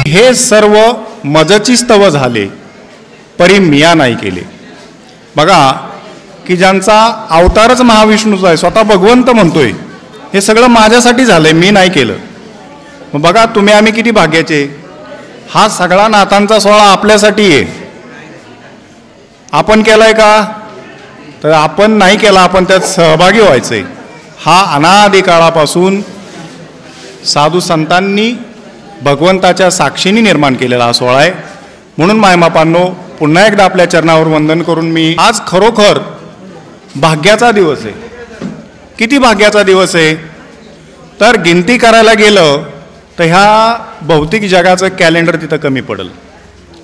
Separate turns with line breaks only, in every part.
हे सर्व मजची स्तव झाले परी मिया नाही केले. बघा की ज्यांचा अवतारच महाविष्णूचा आहे, स्वतः भगवंत म्हणतोय हे सगळं माझ्यासाठी झालंय, मी नाही केलं. मग बघा तुम्ही आम्ही किती भाग्याचे. हा सगळा नाथांचा सोहळा आपल्यासाठी आहे. आपण केलाय का? तर आपण नाही केला, आपण त्यात सहभागी व्हायचंय. हा अनादी काळापासून साधू संतांनी भगवंताच्या साक्षीने निर्माण केलेला हा सोहळा आहे. म्हणून मायमापांनो, पुन्हा एकदा आपल्या चरणावर वंदन करून मी आज खरोखर भाग्याचा दिवस आहे. किती भाग्याचा दिवस आहे तर गिनती करायला गेलं तर ह्या भौतिक जगाचं कॅलेंडर तिथं कमी पडेल.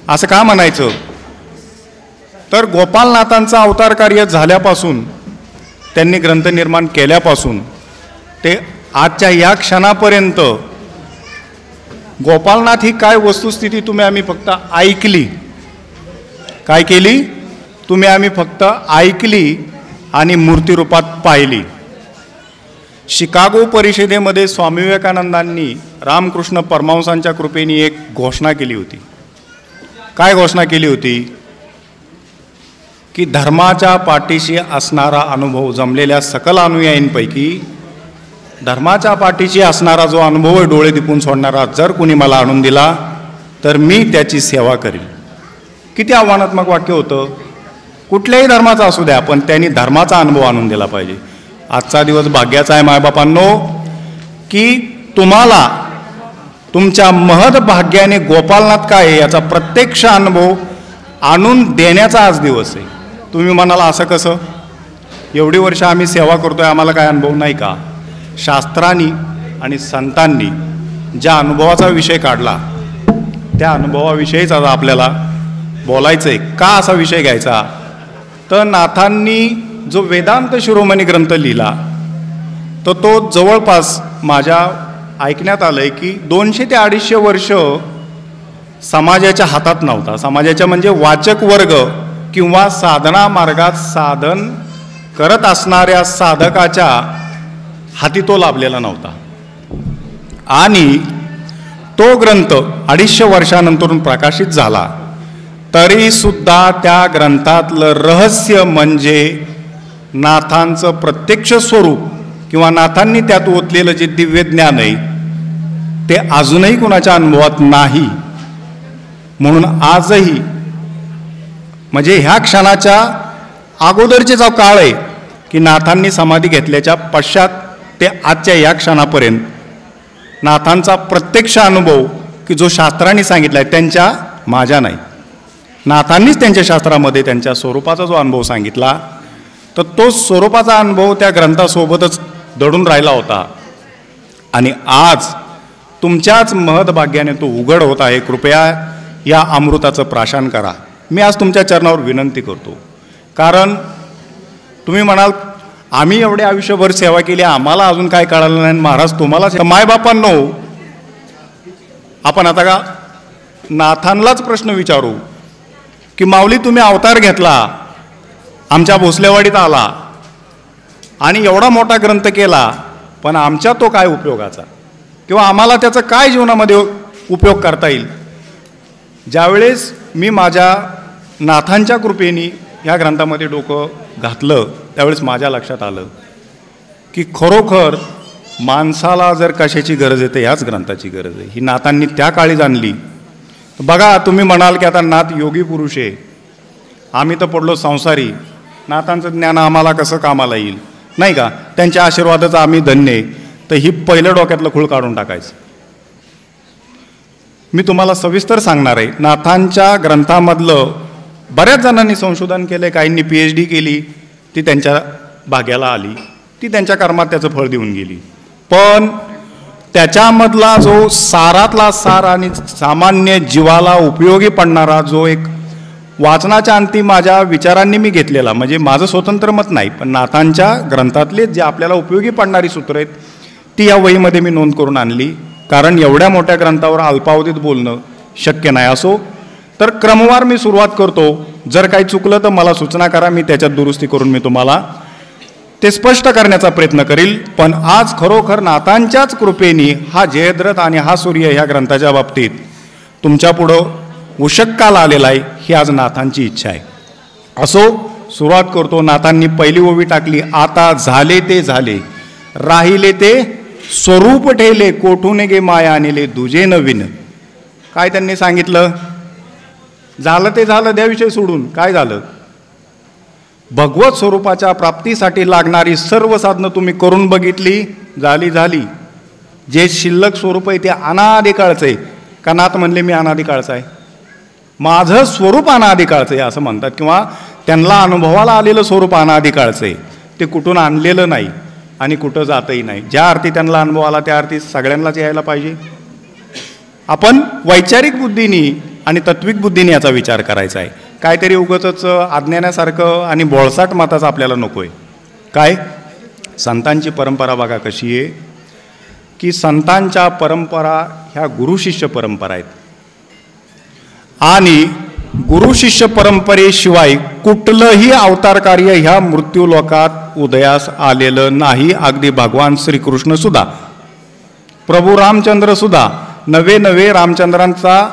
असं का म्हणायचं तर गोपालनाथांचं अवतार कार्य झाल्यापासून, त्यांनी ग्रंथ निर्माण केल्यापासून ते आजच्या या क्षणापर्यंत गोपालनाथ ही काय वस्तुस्थिती तुम्ही आम्ही फक्त ऐकली. काय केली? तुम्ही आम्ही फक्त ऐकली आणि मूर्तिरूपात पाहिली. शिकागो परिषदेमध्ये स्वामी विवेकानंदांनी रामकृष्ण परमहंसांच्या कृपेने एक घोषणा केली होती. काय घोषणा केली होती? की धर्माच्या पाठीशी असणारा अनुभव, जमलेल्या सकल अनुयायींपैकी धर्माच्या पाठीशी असणारा जो अनुभव आहे, डोळे दिपून सोडणारा, जर कुणी मला आणून दिला तर मी त्याची सेवा करीन. किती आव्हानात्मक वाक्य होतं. कुठल्याही धर्माचा असू द्या, पण त्यांनी धर्माचा अनुभव आणून दिला पाहिजे. आजचा दिवस भाग्याचा आहे मायबापांनो, की तुम्हाला तुमच्या महद भाग्याने गोपालनाथ काय आहे याचा प्रत्यक्ष अनुभव आणून देण्याचा आज दिवस आहे. तुम्ही म्हणाला असं कसं? एवढी वर्ष आम्ही सेवा करतोय, आम्हाला काय अनुभव नाही का? शास्त्रांनी आणि संतांनी ज्या अनुभवाचा विषय काढला त्या अनुभवाविषयीच आता आपल्याला बोलायचं आहे. का असा विषय घ्यायचा? तर नाथांनी जो वेदांत शिरोमणी ग्रंथ लिहिला तर तो जवळपास माझ्या ऐकण्यात आलं आहे की 200 ते 250 वर्ष समाजाच्या हातात नव्हता. समाजाच्या म्हणजे वाचक वर्ग किंवा साधना मार्गात साधन करत असणाऱ्या साधकाच्या हाती तो लाभलेला नव्हता. आणि तो ग्रंथ 250 वर्षानंतरून प्रकाशित झाला तरी सुद्धा त्या ग्रंथातलं रहस्य म्हणजे नाथांचं प्रत्यक्ष स्वरूप किंवा नाथांनी त्यात ओतलेलं जे दिव्य ज्ञान आहे ते अजूनही कुणाच्या अनुभवात नाही. म्हणून आजही म्हणजे ह्या क्षणाच्या अगोदरचे जो काळ आहे की नाथांनी समाधी घेतल्याच्या पश्चात ते आजच्या या क्षणापर्यंत नाथांचा प्रत्यक्ष अनुभव की जो शास्त्रांनी सांगितला आहे, त्यांच्या माझ्या नाही, नाथांनीच त्यांच्या शास्त्रामध्ये त्यांच्या स्वरूपाचा जो अनुभव सांगितला तर तो स्वरूपाचा अनुभव त्या ग्रंथासोबतच दडून राहिला होता. आणि आज तुमच्याच महदभाग्याने तो उघड होत आहे. कृपया या अमृताचं प्राशन करा. मी आज तुमच्या चरणावर विनंती करतो. कारण तुम्ही म्हणाल आम्ही एवढे आयुष्यभर सेवा केली, आम्हाला अजून काय कळालं नाही. महाराज तुम्हाला मायबापांनो, आपण आता का नाथांनाच प्रश्न विचारू की माऊली तुम्ही अवतार घेतला, आमच्या भोसलेवाडीत आला आणि एवढा मोठा ग्रंथ केला, पण आमच्या तो काय उपयोगाचा किंवा आम्हाला त्याचा काय जीवनामध्ये उपयोग करता येईल? ज्यावेळेस मी माझ्या नाथांच्या कृपेने ह्या ग्रंथामध्ये डोकं घातलं त्यावेळेस माझ्या लक्षात आलं की खरोखर माणसाला जर कशाची गरज आहे तर ह्याच ग्रंथाची गरज आहे. ही नाथांनी त्या काळी जाणली. बघा तुम्ही म्हणाल की आता नाथ योगी पुरुष आहे, आम्ही तर पडलो संसारी, नाथांचं ज्ञान आम्हाला कसं कामाला येईल, नाही का? त्यांच्या आशीर्वादाचं आम्ही धन्य आहे. तर ही पहिलं डोक्यातलं खूळ काढून टाकायचं. मी तुम्हाला सविस्तर सांगणार आहे. नाथांच्या ग्रंथामधलं बऱ्याच जणांनी संशोधन केलं, काहींनी PhD केली, ती त्यांच्या भाग्याला आली, ती त्यांच्या कर्मात त्याचं फळ देऊन गेली. पण त्याच्यामधला जो सारातला सार आणि सामान्य जीवाला उपयोगी पडणारा जो एक वाचनाच्या अंती माझ्या विचारांनी मी घेतलेला, म्हणजे माझं स्वतंत्र मत नाही, पण नाथांच्या ग्रंथातले जे आपल्याला उपयोगी पडणारी सूत्र आहेत ती या वहीमध्ये मी नोंद करून आणली. कारण एवढ्या मोठ्या ग्रंथावर अल्पावधीत बोलणं शक्य नाही. असो तर क्रमवार मी सुरुवात करतो. जर काही चुकलं तर मला सूचना करा, मी त्याच्यात दुरुस्ती करून मी तुम्हाला ते स्पष्ट करण्याचा प्रयत्न करील. पण आज खरोखर नाथांच्याच कृपेने हा जयद्रथ आणि हा सूर्य ह्या ग्रंथाच्या बाबतीत तुमच्यापुढं उशक्काला आलेला आहे, ही आज नाथांची इच्छा आहे. असो, सुरुवात करतो. नाथांनी पहिली ओवी टाकली, आता झाले ते झाले, राहिले ते स्वरूप ठेले, कोठून गे माया आणले दुजे नवीन. काय त्यांनी सांगितलं? झालं ते झालं, द्या विषय सोडून. काय झालं? भगवत स्वरूपाच्या प्राप्तीसाठी लागणारी सर्व साधनं तुम्ही करून बघितली, झाली. जे शिल्लक स्वरूप आहे ते अनादिकाळचं आहे. का नाथ म्हणले मी अनादिकाळचं आहे, माझं स्वरूप अनादिकाळचं आहे असं म्हणतात, किंवा त्यांना अनुभवाला आलेलं स्वरूप अनादिकाळचं आहे. ते कुठून आणलेलं नाही आणि कुठं जातही नाही. ज्या अर्थी त्यांना अनुभव आला त्या अर्थी सगळ्यांनाच यायला पाहिजे. आपण वैचारिक बुद्धीनी आणि तत्विक बुद्धीने याचा विचार करायचा आहे. काहीतरी उगाचच अज्ञानासारखं आणि बोळसाट मताचं आपल्याला नको आहे. काय? संतांची परंपरा बघा कशी आहे, की संतांच्या परंपरा ह्या गुरुशिष्य परंपरा आहेत आणि गुरुशिष्य परंपरेशिवाय कुठलंही अवतार कार्य ह्या मृत्यूलोकात उदयास आलेलं नाही. अगदी भगवान श्रीकृष्ण सुद्धा, प्रभू रामचंद्र सुद्धा, नवे रामचंद्रांचा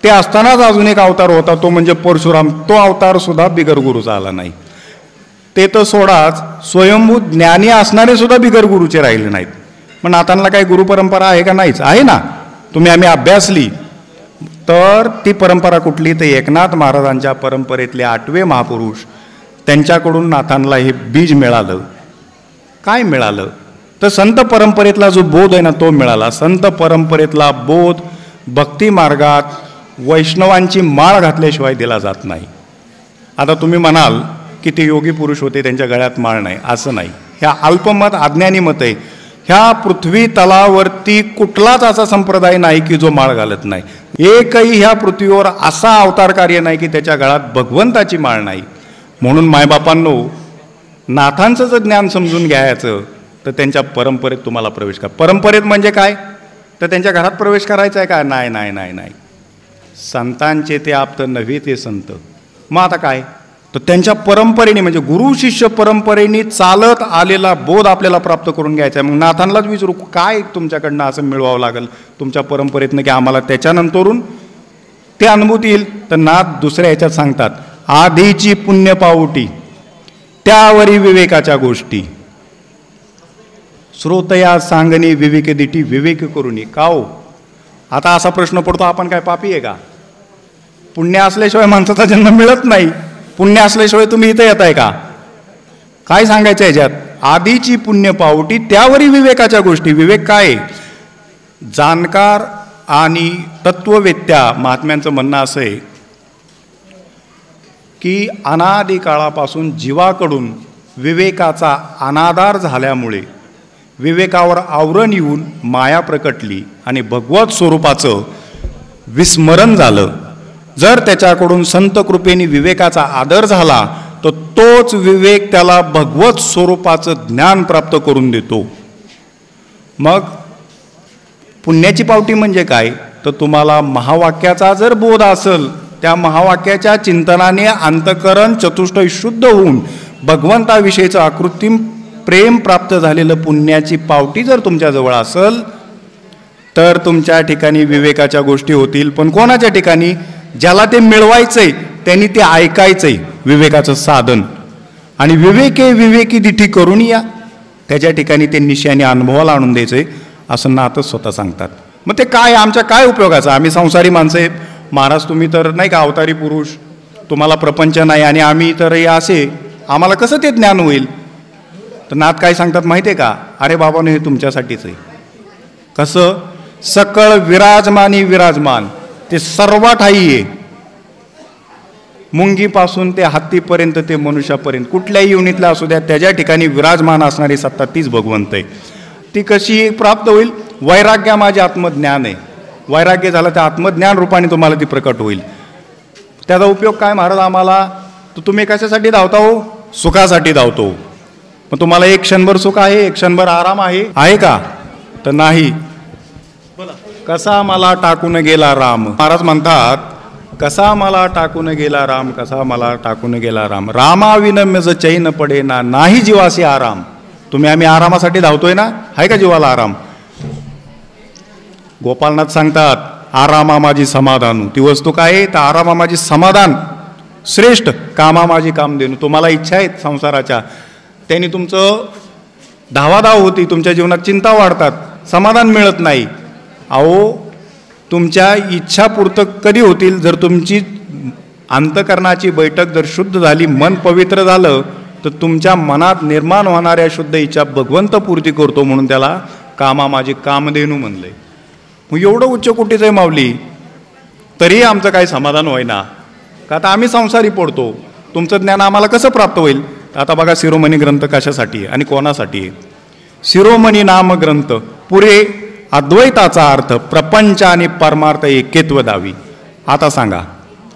ते असतानाच अजून एक अवतार होता, तो म्हणजे परशुराम. तो अवतार सुद्धा बिगर गुरुचा आला नाही. ते तर सोडाच, स्वयंभू ज्ञानी असणारे सुद्धा बिगर गुरुचे राहिले नाहीत. पण नाथांना काही गुरुपरंपरा आहे का? नाहीच. आहे ना, आम्ही अभ्यासली तर ती परंपरा कुठली? तर एकनाथ महाराजांच्या परंपरेतले 8वे महापुरुष, त्यांच्याकडून नाथांना हे बीज मिळालं. काय मिळालं? तर संत परंपरेतला जो बोध आहे ना तो मिळाला. संत परंपरेतला बोध भक्ती मार्गात वैष्णवांची माळ घातल्याशिवाय दिला जात नाही. आता तुम्ही म्हणाल की ते योगी पुरुष होते, त्यांच्या गळ्यात माळ नाही. असं नाही. ह्या अल्पमत, अज्ञानी मत आहे. ह्या पृथ्वी तलावरती कुठलाच असा संप्रदाय नाही की जो माळ घालत नाही. एकही ह्या पृथ्वीवर असा अवतार कार्य नाही की त्याच्या गळ्यात भगवंताची माळ नाही. म्हणून मायबापांनो, नाथांचं जर ज्ञान समजून घ्यायचं तर त्यांच्या परंपरेत तुम्हाला प्रवेश करा. परंपरेत म्हणजे काय? तर त्यांच्या घरात प्रवेश करायचा आहे का? नाही. संतांचे ते आप्त नव्हे ते संत. मग आता काय? तर त्यांच्या परंपरेने म्हणजे गुरु शिष्य परंपरेने चालत आलेला बोध आपल्याला प्राप्त करून घ्यायचा आहे. मग नाथांनाच विचारू, काय तुमच्याकडनं असं मिळवावं लागेल तुमच्या परंपरेतनं की आम्हाला त्याच्यानंतरून ते अनुभूती येईल? तर नाथ दुसऱ्या ह्याच्यात सांगतात, आधीची पुण्य पावटी त्यावरी विवेकाच्या गोष्टी, श्रोतया सांगणे विवेक दिठी विवेक करुणी. का हो? आता असा प्रश्न पडतो, आपण काय पापी आहे का? पुण्य असल्याशिवाय माणसाचा जन्म मिळत नाही. पुण्य असल्याशिवाय तुम्ही इथं येताय का? काय सांगायचं याच्यात? आधीची पुण्य पावटी त्यावरी विवेकाच्या गोष्टी. विवेक काय? जाणकार आणि तत्ववेत्या महात्म्यांचं म्हणणं असं आहे की अनादी काळापासून जीवाकडून विवेकाचा अनादर झाल्यामुळे विवेकावर आवरण येऊन माया प्रकटली आणि भगवत स्वरूपाचं विस्मरण झालं. जर त्याच्याकडून संत कृपेने विवेकाचा आदर झाला तर तोच विवेक त्याला भगवत स्वरूपाचं ज्ञान प्राप्त करून देतो. मग पुण्याची पावटी म्हणजे काय? तर तुम्हाला महावाक्याचा जर बोध असेल, त्या महावाक्याच्या चिंतनाने अंतःकरण चतुष्टय शुद्ध होऊन भगवंताविषयीचं अकृत्रिम प्रेम प्राप्त झालेलं पुण्याची पावटी जर तुमच्याजवळ असेल तर तुमच्या ठिकाणी विवेकाच्या गोष्टी होतील. पण कोणाच्या ठिकाणी? ज्याला ते मिळवायचंय त्यांनी ते ऐकायचंय, विवेकाचं साधन. आणि विवेकी दिठी करून या, त्याच्या ठिकाणी ते निश्चयाने अनुभवाला आणून द्यायचंय असं नाथच स्वतः सांगतात. मग ते काय? आमच्या काय उपयोगाचं? आम्ही संसारी माणसं आहे. महाराज तुम्ही तर नाही का अवतारी पुरुष, तुम्हाला प्रपंच नाही आणि आम्ही तर असे, आम्हाला कसं ते ज्ञान होईल? तर नाथ काय सांगतात माहिती आहे का? अरे बाबांनो, हे तुमच्यासाठीच आहे. कसं? सकळ विराजमान ते सर्व ठाई आहे. मुंगीपासून ते हत्तीपर्यंत ते मनुष्यापर्यंत कुठल्याही युनिटला असू द्या, त्याच्या ठिकाणी विराजमान असणारी सत्ता तीच भगवंत आहे. ती कशी प्राप्त होईल? वैराग्य माझे आत्मज्ञान आहे. वैराग्य झालं त्या आत्मज्ञान रूपाने तुम्हाला ती प्रकट होईल. त्याचा उपयोग काय महाराज आम्हाला? तर तुम्ही कशासाठी धावता हो? सुखासाठी धावतो. मग तुम्हाला एक क्षणभर सुख आहे, एक क्षणभर आराम आहे का? तर नाही. कसा मला टाकून गेला राम. महाराज म्हणतात, कसा मला टाकून गेला राम, कसा मला टाकून गेला राम. रामाविन मज चैन पडे ना, नाही जीवासी आराम. आम्ही आरामासाठी धावतोय ना? आहे का जीवाला आराम? गोपालनाथ सांगतात, आरामा माझी समाधान. ती वस्तू काय आहे? तर आरामा माझी समाधान श्रेष्ठ, कामा माझी कामधेनू. तुम्हाला इच्छा आहेत संसाराच्या, त्यांनी तुमचं धावाधाव होती, तुमच्या जीवनात चिंता वाढतात, समाधान मिळत नाही. अहो, तुमच्या इच्छा पूर्त कधी होतील? जर तुमची अंतकरणाची बैठक जर शुद्ध झाली, मन पवित्र झालं, तर तुमच्या मनात निर्माण होणाऱ्या शुद्ध इच्छा भगवंत पूर्ती करतो. म्हणून त्याला कामा माझी कामधेनू म्हणलंय. मग एवढं उच्च कोटीचं आहे माऊली, तरी आमचं काही समाधान होईना. का आता आम्ही संसारी पडतो. तुमचं ज्ञान आम्हाला कसं प्राप्त होईल? आता बघा, शिरोमणी ग्रंथ कशासाठी आहे आणि कोणासाठी आहे? शिरोमणी नाम ग्रंथ पुरे अद्वैताचा अर्थ, प्रपंच आणि परमार्थ एकेत्व दावी. आता सांगा,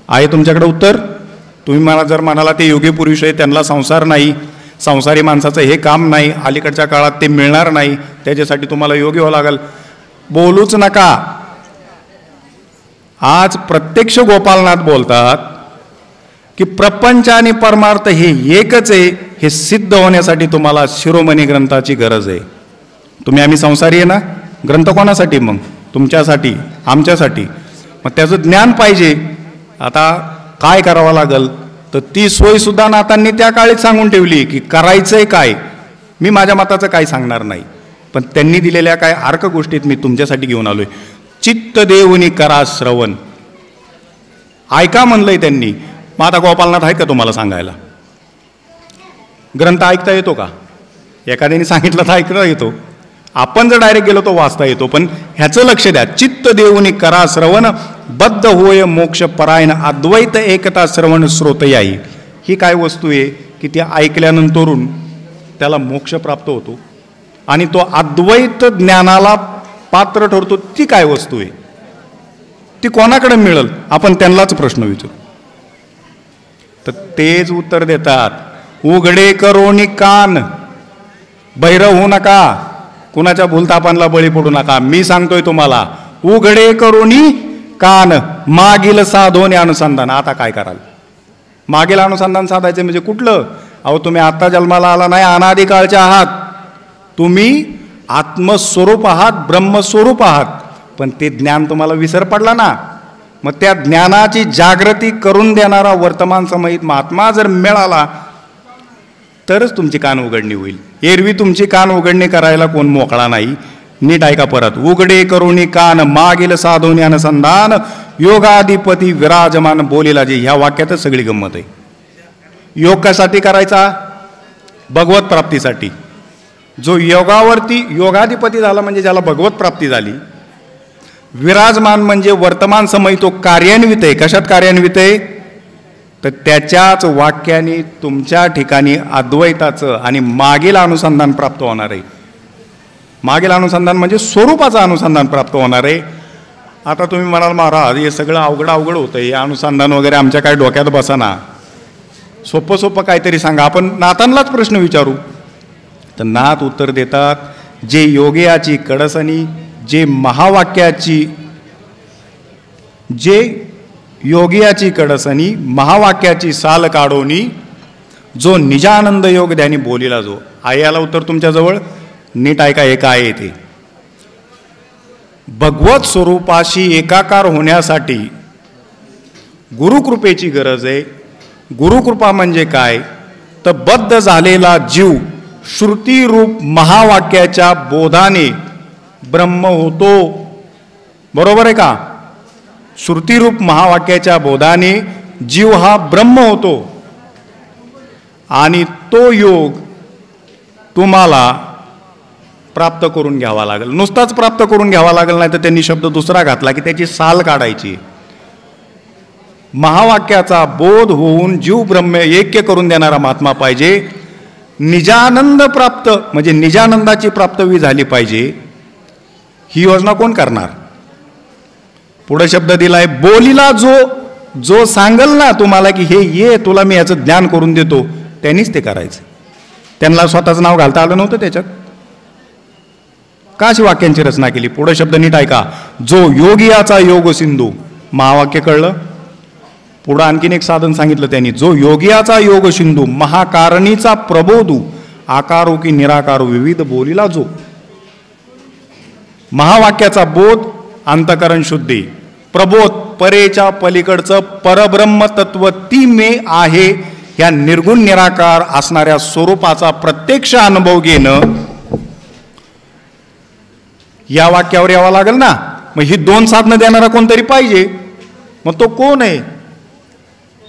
आहे तुमच्याकडे उत्तर? तुम्ही मला जर म्हणाला ते योगी पुरुष आहे, त्यांना संसार नाही, संसारी माणसाचं हे काम नाही, अलीकडच्या काळात ते मिळणार नाही, त्याच्यासाठी तुम्हाला योगी व्हावं लागेल, बोलूच नका. आज प्रत्यक्ष गोपालनाथ बोलतात की प्रपंच आणि परमार्थ हे एकच आहे. हे सिद्ध होण्यासाठी तुम्हाला शिरोमणी ग्रंथाची गरज आहे. आम्ही संसारी आहे ना, ग्रंथ कोणासाठी? मग तुमच्यासाठी, आमच्यासाठी. मग त्याचं ज्ञान पाहिजे. आता काय करावं लागेल? तर ती सोयसुद्धा नाथांनी त्या काळीच सांगून ठेवली की करायचंय काय. मी माझ्या मताचं काय सांगणार नाही, पण त्यांनी दिलेल्या काय अर्क गोष्टीत मी तुमच्यासाठी घेऊन आलोय. चित्त देऊनी करा श्रवण, ऐका म्हणलंय त्यांनी. मग आता गोपालनाथ आहे का तुम्हाला सांगायला? ग्रंथ ऐकता येतो का? एखाद्याने सांगितलं तर ऐकता येतो, आपण जर डायरेक्ट गेलो तो वाचता येतो. पण ह्याचं लक्ष द्या, चित्त देऊनी करा श्रवण, बद्ध होय मोक्ष परायण, अद्वैत एकता श्रवण श्रोतयाई. ही काय वस्तू आहे की ती ऐकल्यानंतरून त्याला मोक्ष प्राप्त होतो आणि तो अद्वैत ज्ञानाला पात्र ठरतो. ती काय वस्तू आहे? ती कोणाकडे मिळेल? आपण त्यांनाच प्रश्न विचारू. तर तेच उत्तर देतात, उघडे करोनी कान, बहिरं होऊ नका, कुणाच्या भूलतापांना बळी पडू नका. मी सांगतोय तुम्हाला, उघडे करोनी कान, मागील साधोने अनुसंधान. आता काय कराल? मागील अनुसंधान साधायचं म्हणजे कुठलं? अहो, तुम्ही आता जन्माला आला नाही, अनादिकाळचे आहात. तुम्ही आत्मस्वरूप आहात, ब्रह्मस्वरूप आहात. पण ते ज्ञान तुम्हाला विसर पडला ना. मग त्या ज्ञानाची जागृती करून देणारा वर्तमान समयीत महात्मा जर मिळाला तरच तुमची कान उघडणी होईल. एरवी तुमची कान उघडणी करायला कोण मोकळा नाही. नीट ऐका परत, उघडे करुणी कान, मागील साधोनी अनुसंधान, योगाधिपती विराजमान बोलीला जे. ह्या वाक्यातच सगळी गंमत आहे. योग कशासाठी करायचा? भगवत प्राप्तीसाठी. जो योगावरती योगाधिपती झाला म्हणजे ज्याला भगवत प्राप्ती झाली. विराजमान म्हणजे वर्तमान समय तो कार्यान्वित आहे. कशात कार्यान्वित आहे? तर त्याच्याच वाक्याने तुमच्या ठिकाणी अद्वैताचं आणि मागील अनुसंधान प्राप्त होणार आहे. मागील अनुसंधान म्हणजे स्वरूपाचं अनुसंधान प्राप्त होणार आहे. आता तुम्ही म्हणाल, महाराज हे सगळं अवघड होतं, हे अनुसंधान वगैरे आमच्या काय डोक्यात बसाना, सोपं काहीतरी सांगा. आपण नाथांनाच प्रश्न विचारू. तर नाथ उत्तर देतात, जे योगियाची कडसनी, जे योगियाची कडसनी, महावाक्याची साल काढोनी, जो निजानंद योग ध्यानी बोलीला जो. आहे याला उत्तर तुमच्याजवळ. नीट ऐका, हे काय आहे ते. भगवत स्वरूपाशी एकाकार होण्यासाठी गुरुकृपेची गरज आहे. गुरुकृपा म्हणजे काय? तर बद्ध झालेला जीव श्रुतीरूप महावाक्याच्या बोधाने ब्रह्म होतो. बरोबर आहे का? श्रुतीरूप महावाक्याच्या बोधाने जीव हा ब्रह्म होतो. आणि तो योग तुम्हाला प्राप्त करून घ्यावा लागेल. नुसताच प्राप्त करून घ्यावा लागेल, नाही तर त्यांनी शब्द दुसरा घातला की त्याची साल काढायची. महावाक्याचा बोध होऊन जीव ब्रह्म ऐक्य करून देणारा महात्मा पाहिजे. निजानंद प्राप्त म्हणजे निजानंदाची प्राप्तवी झाली पाहिजे. ही योजना कोण करणार? पुढे शब्द दिलाय, बोलीला जो सांगल ना तुम्हाला की हे ये, तुला मी याचं ज्ञान करून देतो, त्यांनीच ते करायचं. त्यांना स्वतःचं नाव घालता आलं नव्हतं त्याच्यात. का अशी वाक्यांची रचना केली? पुढे शब्द नीट ऐका, जो योगियाचा योग सिंधू. महावाक्य कळलं? पुढं आणखीन एक साधन सांगितलं त्यांनी, जो योगियाचा योग सिंधू, महाकारणीचा प्रबोधू, आकारो की निराकारो विविध बोलीला जो. महावाक्याचा बोध अंतकरण शुद्धी, प्रबोध परेच्या पलीकडचं परब्रह्म तत्व ती मे आहे ह्या निर्गुण निराकार असणाऱ्या स्वरूपाचा प्रत्यक्ष अनुभव घेणं, या वाक्यावर यावं लागेल ना. मग ही दोन साधनं देणारा कोणतरी पाहिजे. मग तो कोण आहे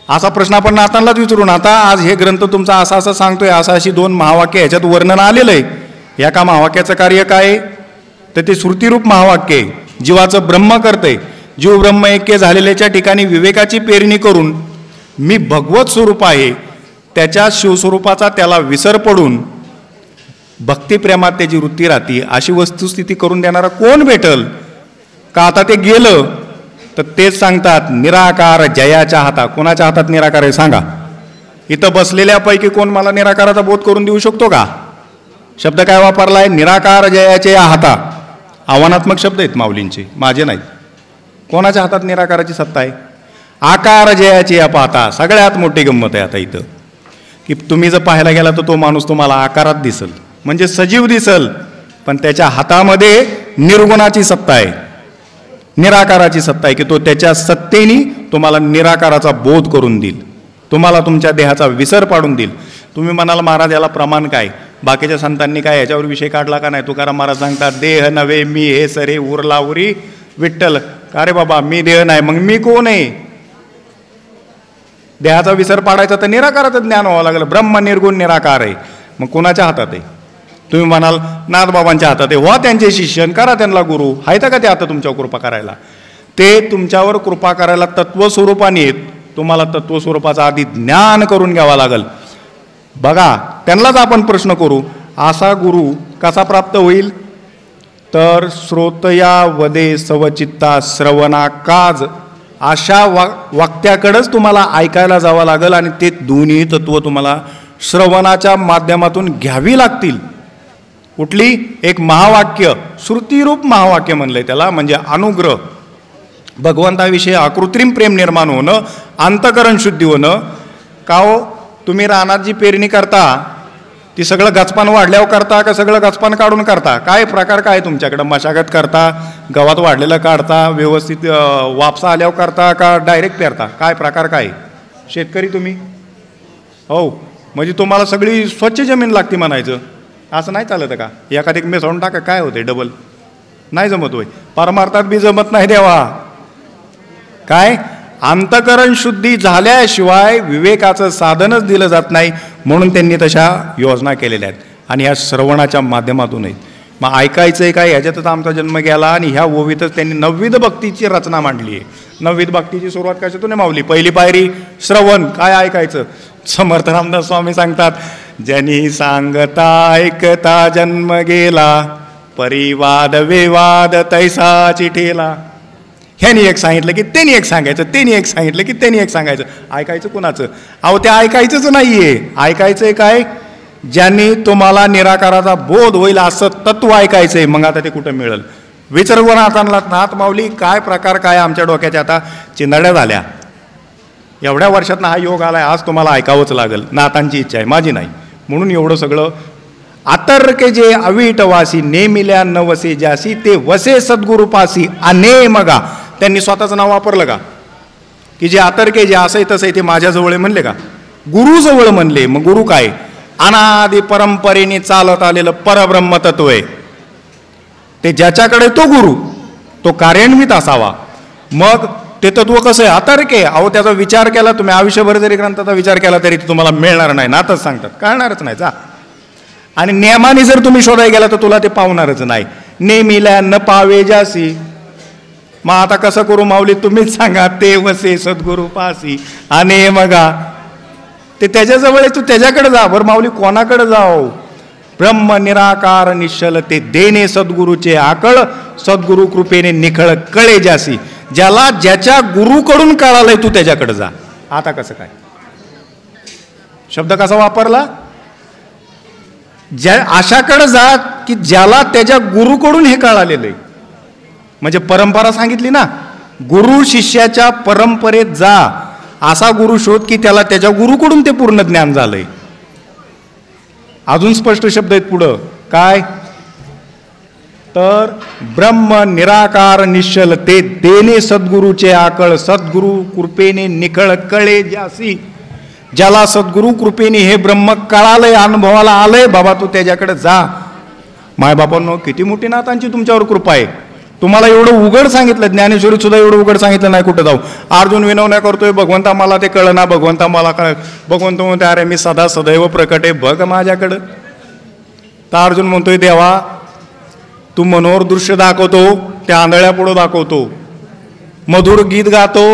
असा प्रश्न आपण नातांनाच विचारून. आता आज हे ग्रंथ तुमचा असा असं सांगतोय, अशी दोन महावाक्य ह्याच्यात वर्णन आलेलं आहे. एका महावाक्याचं कार्य काय आहे तर ते श्रुतिरूप महावाक्य आहे. जीवाचं ब्रह्म करते, जीव ब्रह्म ऐक्य झालेल्याच्या ठिकाणी विवेकाची पेरणी करून मी भगवत स्वरूप आहे त्याच्या शिवस्वरूपाचा त्याला विसर पडून भक्तिप्रेमात त्याची वृत्ती राहते अशी वस्तुस्थिती करून देणारा कोण भेटल का. आता ते गेलं तर तेच सांगतात निराकार जयाच्या हातात. कोणाच्या हातात निराकार आहे सांगा. इथं बसलेल्यापैकी कोण मला निराकाराचा बोध करून देऊ शकतो का. शब्द काय वापरलाय, निराकार जयाचे या हाता. आव्हानात्मक शब्द आहेत माऊलींचे, माझे नाहीत. कोणाच्या हातात निराकाराची सत्ता आहे. आकार जयाचे या पाहता. सगळ्यात मोठी गंमत आहे आता इथं की तुम्ही जर पाहायला गेला तर तो माणूस तुम्हाला आकारात दिसल, म्हणजे सजीव दिसल, पण त्याच्या हातामध्ये निर्गुणाची सत्ता आहे, निराकाराची सत्ता आहे की तो त्याच्या सत्तेने तुम्हाला निराकाराचा बोध करून देईल, तुम्हाला तुमच्या देहाचा विसर पाडून देईल. तुम्ही म्हणाल महाराज याला प्रमाण काय, बाकीच्या संतांनी काय याच्यावर विषय काढला का नाही. तुकाराम महाराज सांगतात देह नव्हे मी हे सरे उरला उरी विठ्ठल. का रे बाबा मी देह नाही मग मी कोण आहे. देहाचा विसर पाडायचा तर निराकाराचं ज्ञान व्हावं लागलं. ब्रह्म निर्गुण निराकार आहे. मग कोणाच्या हातात आहे. तुम्ही म्हणाल नाथबाबांच्या हातात आहे. व्हा त्यांचे शिष्य, करा त्यांना गुरु. आहेत का ते आता तुमच्यावर कृपा करायला. ते तुमच्यावर कृपा करायला तत्वस्वरूपाने येत. तुम्हाला तत्वस्वरूपाचा आधी ज्ञान करून घ्यावा लागल. बघा त्यांनाच आपण प्रश्न करू, असा गुरु कसा प्राप्त होईल तर श्रोतया वदे सवचित्ता श्रवणा काज. अशा वाक्याकडेच तुम्हाला ऐकायला जावं लागेल आणि ते दोन्ही तत्व तुम्हाला श्रवणाच्या माध्यमातून घ्यावी लागतील. कुठली एक महावाक्य, श्रुतिरूप महावाक्य म्हणलंय त्याला, म्हणजे अनुग्रह, भगवंताविषयी अकृत्रिम प्रेम निर्माण होणं, अंतकरण शुद्धी होणं. का हो तुम्ही रानात जी पेरणी करता ती सगळं गचपान वाढल्यावर करता का सगळं गचपान काढून करता. काय प्रकार काय तुमच्याकडं. मशागत करता, गवत वाढलेलं काढता, व्यवस्थित वापसा आल्यावर करता का डायरेक्ट पेरता. काय प्रकार काय शेतकरी तुम्ही. हो म्हणजे तुम्हाला सगळी स्वच्छ जमीन लागते म्हणायचं असं नाही चालत का. एखादी मिसळून टाका काय होते डबल. नाही जमत होय. परमार्थात बी जमत नाही देवा. काय अंतकरण शुद्धी झाल्याशिवाय विवेकाचं साधनच दिलं जात नाही. म्हणून त्यांनी तशा योजना केलेल्या आहेत आणि ह्या श्रवणाच्या माध्यमातून आहेत. मग ऐकायचं आहे काय ह्याच्यातच आमचा जन्म गेला आणि ह्या ओवीतच त्यांनी नवविध भक्तीची रचना मांडली आहे. नवविध भक्तीची सुरुवात कशातून मावली. पहिली पायरी श्रवण. काय ऐकायचं. समर्थ रामदास स्वामी सांगतात ज्यांनी सांगता ऐकता जन्म गेला परिवाद विवाद तैसा चिठेला. ह्यानी एक सांगितलं की त्यांनी एक सांगायचं, त्यांनी एक सांगितलं की त्यांनी एक सांगायचं. ऐकायचं कुणाचं. अहो ते ऐकायचंच नाहीये. ऐकायचंय काय ज्यांनी तुम्हाला निराकाराचा बोध होईल असं तत्व ऐकायचंय. मग आता ते कुठं मिळेल. विचारवर नाथांना नाथ माऊली काय प्रकार काय आमच्या डोक्याच्या आता चिंधड्या झाल्या. एवढ्या वर्षात हा योग आलाय आज तुम्हाला ऐकावंच लागेल. नाथांची इच्छा आहे माझी नाही. म्हणून एवढं सगळं आतर्के जे अवीटवासी नेमिल्या न वसे जासी ते वसे सद्गुरुपासी अनेमगा. त्यांनी स्वतःचं नाव वापरलं का की जे आतर्के जे असं तसं आहे ते माझ्याजवळ म्हणले का. गुरुजवळ म्हणले. मग गुरु काय अनादि परंपरेने चालत आलेलं परब्रह्म तत्व आहे. ते ज्याच्याकडे तो गुरु तो कार्यान्वित असावा. मग ते तत्व कसं आहे आतर्के. अहो त्याचा विचार केला तुम्ही आयुष्यभर जरी ग्रंथाचा विचार केला तरी तुम्हाला मिळणार नाही. नातच सांगतात कळणारच नाही. जा आणि नियमाने जर तुम्ही शोधायला गेला तर तुला ते पावणारच नाही. नेमिल्या न पावे जासी. मग आता कसं करू माऊली तुम्हीच सांगा. ते वसे सद्गुरु पासी आणि मगा. ते त्याच्याजवळ तू त्याच्याकडे जा. बरं माऊली कोणाकडे जाओ. ब्रह्म निराकार निश्चल ते देणे सद्गुरूचे आकळ सद्गुरु कृपेने निखळ कळे जासी. ज्याला ज्याच्या गुरुकडून कळालंय तू त्याच्याकडे जा. आता कसं काय शब्द कसा वापरला. ज्या अशाकडे जा की ज्याला त्याच्या गुरुकडून हे कळालेलं आहे. म्हणजे परंपरा सांगितली ना. गुरु शिष्याच्या परंपरेत जा. असा गुरु शोध की त्याला त्याच्या गुरुकडून ते पूर्ण ज्ञान झालंय. अजून स्पष्ट शब्द आहेत पुढं काय तर ब्रह्म निराकार निश्चल ते देणे सद्गुरूचे आकळ, सद्गुरू कृपेने निखळ कळे ज्यासी. ज्याला सद्गुरू कृपेने हे ब्रह्म कळालंय, अनुभवाला आलंय, बाबा तू त्याच्याकडे जा. मायबापांनो, किती मोठी नाथांची तुमच्यावर कृपा आहे. तुम्हाला एवढं उघड सांगितलं, ज्ञानेश्वरीत सुद्धा एवढं उघड सांगितलं नाही कुठं जाऊ. अर्जुन विनवण्या करतोय, भगवंता मला ते कळना, भगवंता मला कळ. भगवंत म्हणते अरे मी सदा सदैव प्रकट आहे, बघ माझ्याकडं. तर अर्जुन म्हणतोय देवा तू मनोहर दृश्य दाखवतो, ते आंधळ्या पुढं दाखवतो, मधुर गीत गातो,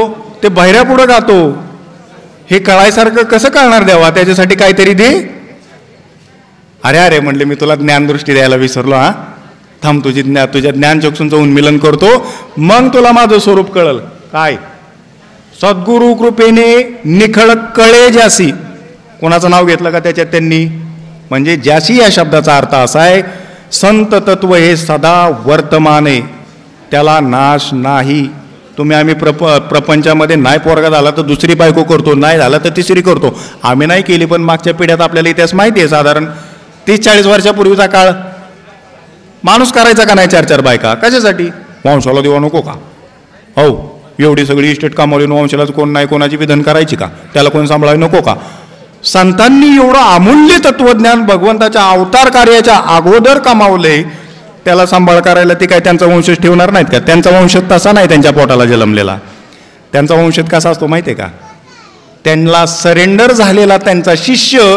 ते बहिऱ्या पुढं गातो, हे कळायसारखं कसं कळणार देवा, त्याच्यासाठी काहीतरी दे. अरे अरे म्हणले मी तुला ज्ञानदृष्टी द्यायला विसरलो. हा थांब, तुझ्या ज्ञानचक्षूंचं उन्मिलन करतो, मग तुला माझं स्वरूप कळल. काय? सद्गुरु कृपेने निखळ कळे ज्यासी. कोणाचं नाव घेतलं का त्याच्यात त्यांनी? म्हणजे ज्यासी या शब्दाचा अर्थ असा आहे, संत तत्व हे सदा वर्तमान आहे, त्याला नाश नाही. तुम्ही आम्ही प्रपंचामध्ये नाही पोरगा झाला तर दुसरी बायको करतो, नाही झाला तर तिसरी करतो. आम्ही नाही केली, पण मागच्या पिढ्यात आपल्याला इतिहास माहिती आहे. साधारण 30-40 वर्षापूर्वीचा काळ. माणूस करायचा का नाही 4-4 बायका? कशासाठी? वंशाला देवा नको का? हो, एवढी सगळी इस्टेट कामावली, वंशाला कोण नाही कोणाची विधन करायची का? त्याला कोण सांभाळायला नको का? संतांनी एवढं अमूल्य तत्वज्ञान भगवंताच्या अवतार कार्याच्या अगोदर कमावले, त्याला सांभाळ करायला ते काय त्यांचा वंशज ठेवणार नाहीत का? त्यांचा वंशज तसा नाही त्यांच्या पोटाला जन्मलेला. त्यांचा वंशज कसा असतो माहिती आहे का? त्यांना सरेंडर झालेला त्यांचा शिष्य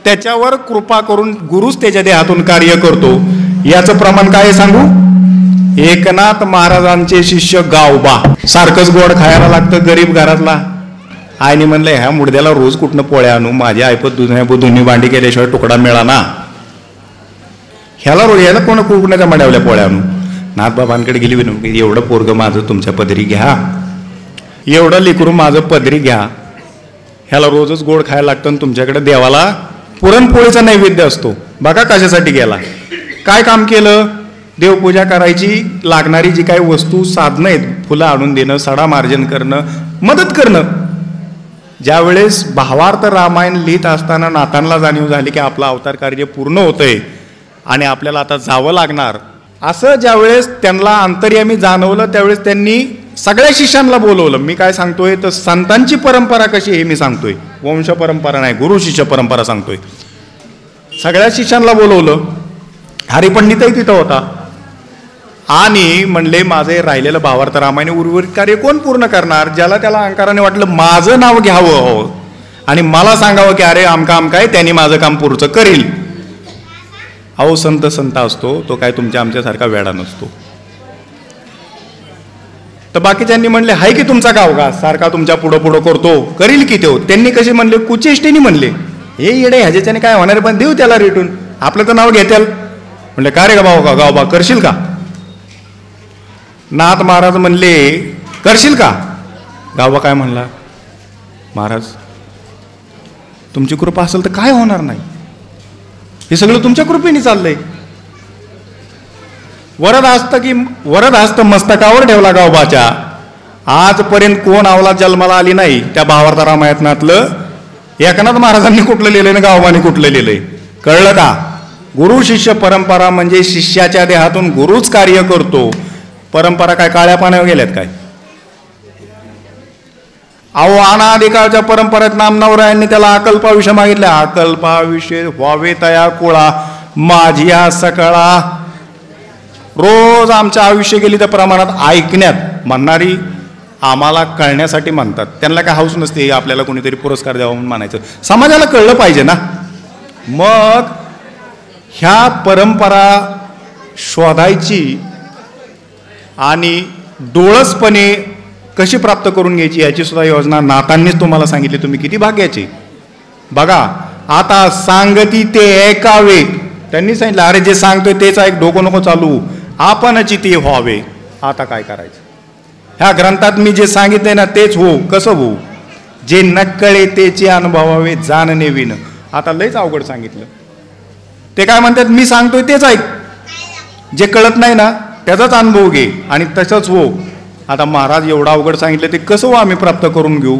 त्याच्यावर कृपा करून गुरुच त्याच्या देहातून कार्य करतो. याचं प्रमाण काय सांगू? एकनाथ महाराजांचे शिष्य गावबा. सारखंच गोड खायला लागतं गरीब घरातला. आईने म्हणलं ह्या मुडद्याला रोज कुठनं पोळ्या आणू, माझी आयपत दोन्ही भांडी केल्याशिवाय तुकडा मिळाना. ह्याला याला कुणाच्या मड्यावल्या पोळ्या आणू. नाथबाबांकडे गेली विनंती, एवढं पोरगं माझं तुमच्या पदरी घ्या, एवढं लेकरू माझं पदरी घ्या. ह्याला रोजच गोड खायला लागतं आणि तुमच्याकडे देवाला पुरणपोळीचा नैवेद्य असतो. बघा कशासाठी गेला, काय काम केलं? देवपूजा करायची लागणारी जी काही वस्तू साधनं आहेत, फुलं आणून देणं, सडा मार्जन करणं, मदत करणं. ज्यावेळेस भावार्थ रामायण लिहित असताना नाथांना जाणीव झाली की आपलं अवतार कार्य पूर्ण होतंय आणि आपल्याला आता जावं लागणार, असं ज्यावेळेस त्यांना अंतर्यामी जाणवलं, त्यावेळेस त्यांनी सगळ्या शिष्यांना बोलवलं. मी काय सांगतोय तर संतांची परंपरा कशी हे मी सांगतोय, वंश परंपरा नाही, गुरु शिष्य परंपरा सांगतोय. सगळ्या शिष्यांना बोलवलं. हरिपंडितही तिथं होता आणि म्हणले माझे राहिलेलं भावार्थ रामायण उर्वरित कार्य कोण पूर्ण करणार? ज्याला त्याला अहंकाराने वाटलं माझं नाव घ्यावं आणि मला सांगावं की अरे आमका आहे, त्यांनी माझं काम पुढचं करील. अहो संत असतो तो, काय तुमच्या आमच्यासारखा वेडा नसतो. तर बाकीच्यांनी म्हणले हाय की तुमचा गाव का सारखा तुमच्या पुढं करतो, करील की तो. त्यांनी कसे म्हणले? कुचेष्टेनी म्हणले, हे येडे ह्याच्याने काय होणार, पण देऊ त्याला रिटून, आपलं तर नाव घेत्याल. म्हणले का रे गावबा करशील का? नाथ महाराज म्हणले करशील का? गावबा काय म्हणला? महाराज तुमची कृपा असेल तर काय होणार नाही, हे सगळं तुमच्या कृपेने चाललंय. वरदहस्त मस्तकावर ठेवला गावबाच्या. आजपर्यंत कोण अवलाद जन्माला आली नाही त्या भावार्थ रामायणातलं. एकनाथ महाराजांनी कुठलं लिहिलंय ना गावबाने कुठलं लिहिलंय? कळलं का? गुरु शिष्य परंपरा म्हणजे शिष्याच्या देहातून गुरुच कार्य करतो. परंपरा काय काळ्या पाण्यावर गेल्यात काय? अहो अनादिकाळच्या परंपरेत नामनवरायांनी त्याला अकल्पाविषय मागितल्या. अकल्पाविषय व्हावे तया कुळा माझिया सकळा. रोज आमचं आयुष्य गेली त्या प्रमाणात ऐकण्यात म्हणणारी आम्हाला कळण्यासाठी म्हणतात. त्यांना काय हौस नसते आपल्याला कोणीतरी पुरस्कार द्यावा म्हणून म्हणायचं. समाजाला कळलं पाहिजे ना. मग ह्या परंपरा शोधायची आणि डोळसपणे कशी प्राप्त करून घ्यायची याची सुद्धा योजना नाथांनीच तुम्हाला सांगितली. तुम्ही किती भाग्याचे. बघा आता सांगती ते ऐकावे. त्यांनी सांगितलं अरे जे सांगतोय तेच ऐक, डोकं नको चालू, आपणची ते व्हावे. आता काय करायचं? ह्या ग्रंथात मी जे सांगितलंय ना तेच हो. कसं हो? जे नक्कळे तेचे अनुभवावे जाणणे विन. आता लयच अवघड सांगितलं. ते काय म्हणतात? मी सांगतोय तेच ऐक, जे कळत नाही ना त्याचाच अनुभव घे आणि तसंच हो. आता महाराज एवढं अवघड सांगितलं, ते कसं हो आम्ही प्राप्त करून घेऊ?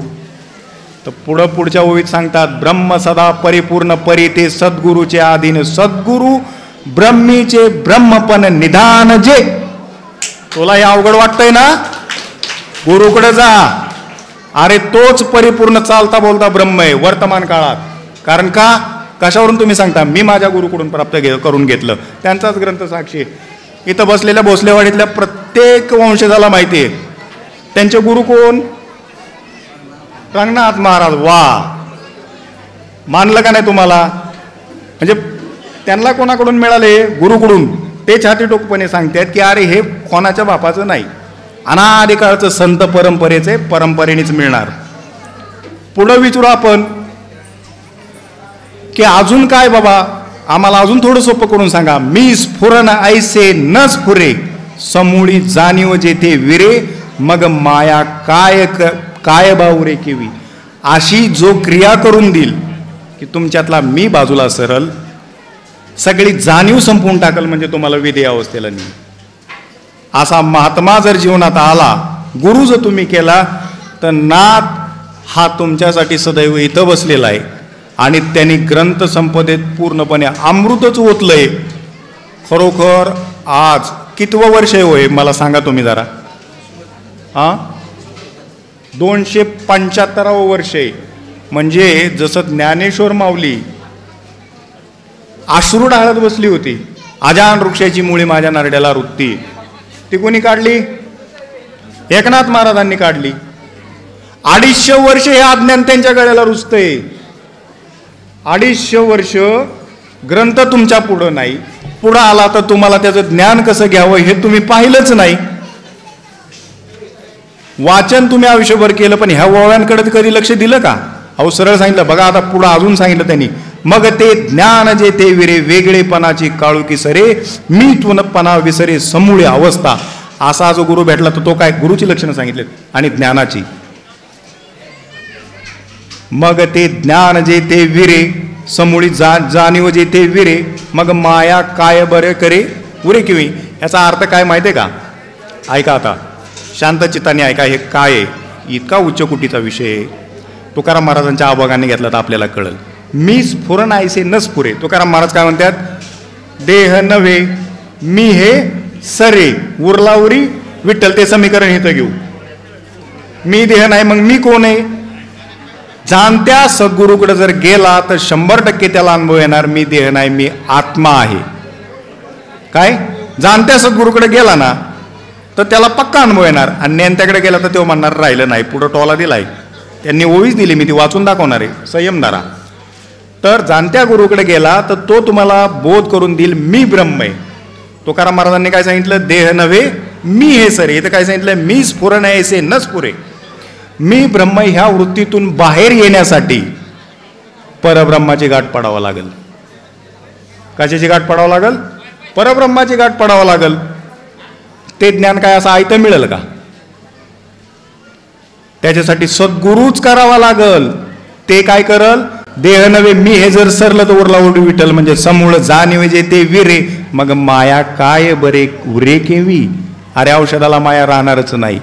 तर पुढच्या ओळीत सांगतात ब्रह्म सदा परिपूर्ण परी ते सद्गुरूचे अधीन. सद्गुरू ब्रह्मीचे ब्रह्मपण निधान जे. तुला हे अवघड वाटतंय ना, गुरुकडे जा. अरे तोच परिपूर्ण चालता बोलता ब्रह्म आहे वर्तमान काळात. कारण का, कशावरून तुम्ही सांगता? मी माझ्या गुरुकडून प्राप्त करून घेतलं, त्यांचाच ग्रंथ साक्षी. इथं बसलेल्या भोसलेवाडीतल्या प्रत्येक वंशजाला माहिती आहे त्यांचे गुरु कोण. रंगनाथ महाराज. वा, मानलं का नाही तुम्हाला? म्हणजे त्यांना कोणाकडून मिळाले? गुरुकडून. ते छाती टोकपणे सांगतात की अरे हे कोणाच्या बापाचं नाही, अनादिकाळचं संत परंपरेचे, परंपरेनेच मिळणार. पुढं विचारू आपण की अजून काय बाबा, आम्हाला अजून थोडं सोपं करून सांगा. मी स्फुरन ऐसे न स्फुरे, समूळी जाणीव जेथे विरे, मग माया काय बावरे केवी. अशी जो क्रिया करून देईल की तुमच्यातला मी बाजूला सरल, सगळी जाणीव संपवून टाकल, म्हणजे तुम्हाला विधेय अवस्थेला नाही. असा महात्मा जर जीवनात आला, गुरु जर तुम्ही केला, तर नाथ हा तुमच्यासाठी सदैव इथं बसलेला आहे आणि त्यांनी ग्रंथ संपदेत पूर्णपणे अमृतच ओतलंय. खरोखर आज कितवं वर्ष आहे होय मला सांगा तुम्ही जरा. 275वं वर्ष आहे. म्हणजे जसं ज्ञानेश्वर माऊली अश्रू ढाळत बसली होती, अजान वृक्षाची मुळी माझ्या नरड्याला रुतती, ती कोणी काढली? एकनाथ महाराजांनी काढली. 250 वर्ष हे अज्ञान त्यांच्या गळ्याला रुजतंय. 250 वर्ष ग्रंथ तुमच्या पुढं नाही. पुढं आला तर तुम्हाला त्याचं ज्ञान कसं घ्यावं हे तुम्ही पाहिलंच नाही. वाचन तुम्ही आयुष्यभर केलं, पण ह्या ओव्यांकडे कधी लक्ष दिलं का? अहो सरळ सांगितलं बघा. आता पुढं अजून सांगितलं त्यांनी, मग ते ज्ञान जे ते विरे, वेगळेपणाची काळुकी सरे, मी तुनपणा विसरे समूळे अवस्था. असा जो गुरु भेटला तर तो काय, गुरुची लक्षणं सांगितलेत आणि ज्ञानाची. मग ते ज्ञान जे ते विरे, समूळी जाणीव जे ते विरे, मग माया काय बरे करे उरे किवी. याचा अर्थ काय माहिती आहे का? ऐका आता शांत चित्ताने ऐका. हे काय आहे? इतका उच्च कुटीचा विषय तुकाराम महाराजांच्या आभागाने घेतला तर आपल्याला कळल. मी स्फुरन ऐसे न स्फुरे. तुकाराम महाराज काय म्हणतात? देह नव्हे मी हे सरे, उरला उरी विठ्ठल. ते समीकरण इथं घेऊ. मी देह नाही, मग मी कोण आहे? जाणत्या सद्गुरूकडे जर गेला तर 100% त्याला अनुभव येणार, मी देह नाही, मी आत्मा आहे. काय? जाणत्या सद्गुरूकडे गेला ना तर त्याला पक्का अनुभव येणार. आणि नेत्याकडे गेला तर तो म्हणणार राहिलं नाही, पुढं टोला दिलाय, त्यांनी ओळीच दिली, मी ती वाचून दाखवणार आहे, संयमदारा. तर जाणत्या गुरुकडे गेला तर तो तुम्हाला बोध करून देईल मी ब्रह्म आहे. तुकाराम महाराजांनी काय सांगितलं? देह नव्हे मी हे सरे. इथं काय सांगितलं? मी स्फुरन ऐसे न स्फुरे. मी ब्रह्म ह्या वृत्तीतून बाहेर येण्यासाठी परब्रह्माची गाठ पडावं लागेल. कशाची गाठ पडावं लागेल? परब्रह्माची गाठ पडावं लागेल. ते ज्ञान काय असं आयतं मिळेल का? त्याच्यासाठी सद्गुरूच करावा लागल. ते काय करल? देह नव्हे मी हे जर सरलं तर उरला उडी विठ्ठल, म्हणजे समूळ जाणीव जे ते विरे, मग माया काय बरे उरे केवी. अरे औषधाला माया राहणारच नाही.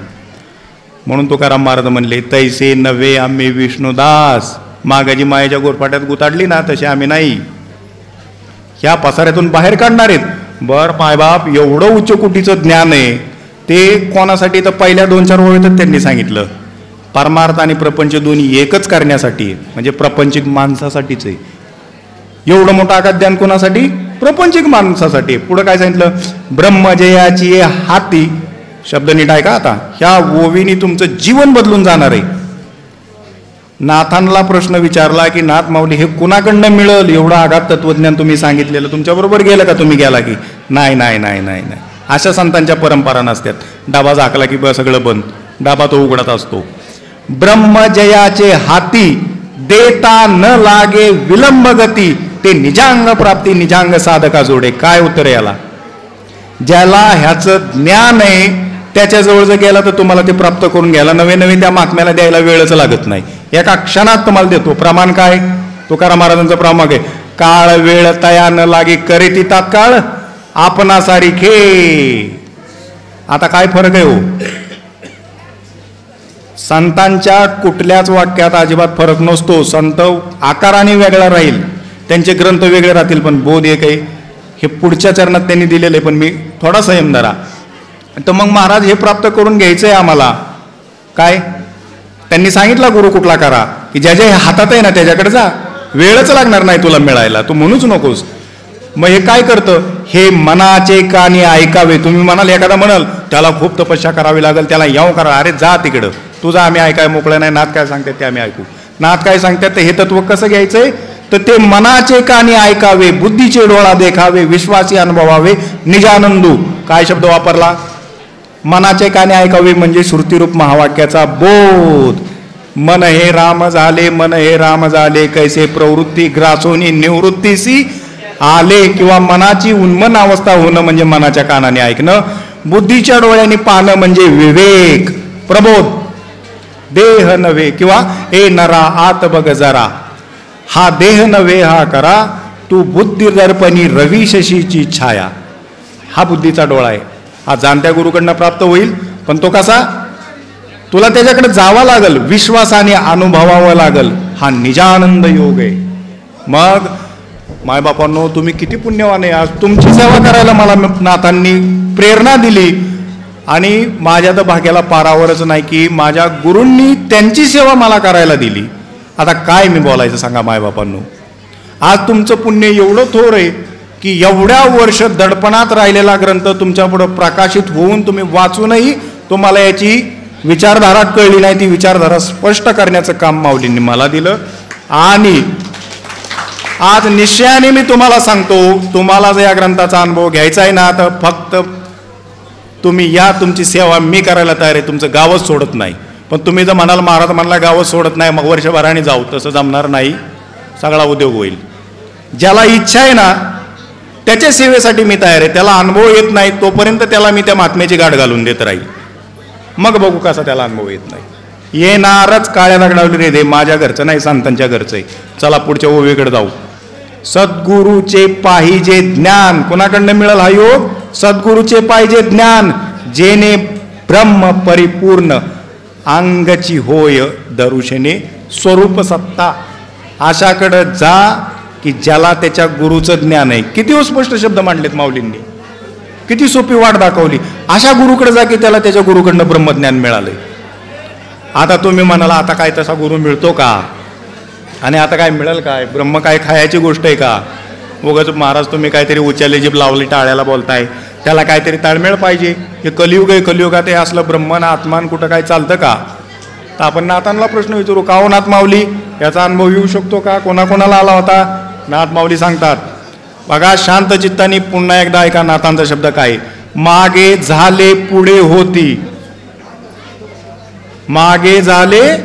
म्हणून तुकाराम महाराज म्हणले, तैसे नव्हे आम्ही विष्णुदास. मागाजी मायाच्या गोरपाट्यात गुताडली ना तसे आम्ही नाही. ह्या पसाऱ्यातून बाहेर काढणार आहेत. बर मायबाप, एवढं उच्च कुटीचं ज्ञान आहे ते कोणासाठी? तर पहिल्या 2-4 ओळीतच त्यांनी सांगितलं, परमार्थ आणि प्रपंच दोन्ही एकच करण्यासाठी, म्हणजे प्रपंचिक माणसासाठीच आहे. एवढं मोठं आकाश ज्ञान कोणासाठी? प्रपंचिक माणसासाठी. पुढं काय सांगितलं? ब्रह्मजयाची हाती. शब्द नीट आहे का? आता ह्या ओवीनी तुमचं जीवन बदलून जाणार आहे. नाथांना प्रश्न विचारला की नाथ माऊली हे कुणाकडनं मिळेल? एवढं आघात तत्वज्ञान तुम्ही सांगितलेलं तुमच्याबरोबर गेलं का? तुम्ही गेला की नाही नाही नाही नाही नाही. अशा संतांच्या परंपरा नसतात. डाबा झाकला की सगळं बंद, डाबा तो उघडत असतो. ब्रह्मजयाचे हाती देता न लागे विलंब गती, ते निजांग प्राप्ती निजांग साधका जोडे. काय उत्तर याला? ज्याला ह्याचं ज्ञान आहे त्याच्याजवळ जर गेला तर तुम्हाला ते प्राप्त करून घ्यायला नवे नवे त्या महात्म्याला द्यायला वेळच लागत नाही. एका क्षणात तुम्हाला देतो. प्रमाण काय? तुकाराम महाराजांचं प्रमाण आहे, काळ वेळ तया न लागे करे ती तात्काळ आपणा सारिखे. आता काय फरक आहे हो? संतांच्या कुठल्याच वाक्यात अजिबात फरक नसतो. संत आकाराने वेगळा राहील, त्यांचे ग्रंथ वेगळे राहतील, पण बोध एक आहे. हे पुढच्या चरणात त्यांनी दिलेलं आहे, पण मी थोडा संयम धरा. तर मग महाराज हे प्राप्त करून घ्यायचं आहे आम्हाला. काय त्यांनी सांगितलं गुरु कुठला करा, की ज्या ज्या हातात आहे ना त्याच्याकडे जा, वेळच लागणार नाही तुला मिळायला, तू म्हणूच नकोस. मग हे काय करतं, हे मनाचे कानी ऐकावे. तुम्ही म्हणाल एखादा म्हणाल त्याला खूप तपस्या करावी लागेल, त्याला याव करा, अरे जा तिकडं, तुझा आम्ही ऐकाय मोकळं नाही. नाथ काय सांगतात ते आम्ही ऐकू. नाथ काय सांगतात ते हे तत्व कसं घ्यायचंय, तर ते मनाचे कानी ऐकावे, बुद्धीचे डोळा देखावे, विश्वासी अनुभवावे, निजानंदू. काय शब्द वापरला, मनाचे कानी ऐकावे म्हणजे श्रुतिरूप महावाक्याचा बोध. मन हे राम झाले, मन हे राम झाले, कैसे प्रवृत्ती ग्रासोनी निवृत्तीसी आले. किंवा मनाची उन्मन अवस्था होणं म्हणजे मनाच्या कानाने ऐकणं, बुद्धीच्या डोळ्यांनी पाहणं म्हणजे विवेक प्रबोध. देह नव्हे किंवा ए नरा आत बघ जरा, हा देह नव्हे हा करा, तू बुद्धी दर्पणी रवी शशीची छाया. हा बुद्धीचा डोळा आहे, हा जाणत्या गुरुकडनं प्राप्त होईल. पण तो कसा, तुला त्याच्याकडे जावं लागल, विश्वासाने अनुभवावं लागल. हा निजानंद योग आहे. मग मायबापांनो तुम्ही किती पुण्यवान आहे, आज तुमची सेवा करायला मला नाथांनी प्रेरणा दिली. आणि माझ्या तर भाग्याला पारावरच नाही की माझ्या गुरूंनी त्यांची सेवा मला करायला दिली. आता काय मी बोलायचं सांगा मायबापांनो. आज तुमचं पुण्य एवढं थोर आहे की एवढ्या वर्ष दडपणात राहिलेला ग्रंथ तुमच्यापुढं प्रकाशित होऊन तुम्ही वाचूनही तुम्हाला याची विचारधारा कळली नाही. ती विचारधारा स्पष्ट करण्याचं काम माऊलींनी मला दिलं. आणि आज निश्चयाने मी तुम्हाला सांगतो, तुम्हाला जर या ग्रंथाचा अनुभव घ्यायचा आहे ना, तर फक्त तुम्ही या, तुमची सेवा मी करायला तयार आहे. तुमचं गावच सोडत नाही. पण तुम्ही जर म्हणाल महाराज म्हणला गावच सोडत नाही, मग वर्षभराने जाऊ, तसं जमणार नाही. सगळा उद्योग होईल. ज्याला इच्छा आहे ना त्याच्या सेवेसाठी मी तयार आहे. त्याला अनुभव येत नाही तोपर्यंत त्याला मी त्या महात्म्याची गाठ घालून देत राहील. मग बघू कसा त्याला अनुभव येत नाही. येणारच काळ्या दगडावली रे दे, माझ्या घरचं नाही संतांच्या घरचं आहे. चला पुढच्या ओवीकडे जाऊ. सद्गुरूचे पाहिजे ज्ञान. कोणाकडनं मिळेल हा योग, सद्गुरूचे पाहिजे ज्ञान, जेने ब्रह्म परिपूर्ण अंगची होय दरुशने स्वरूप सत्ता. अशाकडं जा की ज्याला त्याच्या गुरुचं ज्ञान आहे. किती स्पष्ट शब्द मांडलेत माऊलींनी, किती सोपी वाट दाखवली. अशा गुरुकडे जा की त्याला त्याच्या गुरुकडनं ब्रह्मज्ञान मिळालंय. आता तुम्ही म्हणाला आता काय तसा गुरु मिळतो का, आणि आता काय मिळेल काय, ब्रह्म काय खायची गोष्ट आहे का. उगाच महाराज तुम्ही काहीतरी उच्चाले जीभ लावली टाळ्याला बोलताय, त्याला काहीतरी ताळमेळ पाहिजे. हे कलियुग आहे, कलियुगात हे असलं ब्रह्मन आत्मान कुठं काय चालतं का. तर आपण नाथांना प्रश्न विचारू, का हो नाथ माऊली याचा अनुभव येऊ शकतो का, कोणाकोणाला आला होता. नाथ माऊली सांगतात बघा, शांत चित्ताने पुन्हा एकदा ऐका नाथांचा शब्द काय, मागे झाले पुढे होती, मागे झाले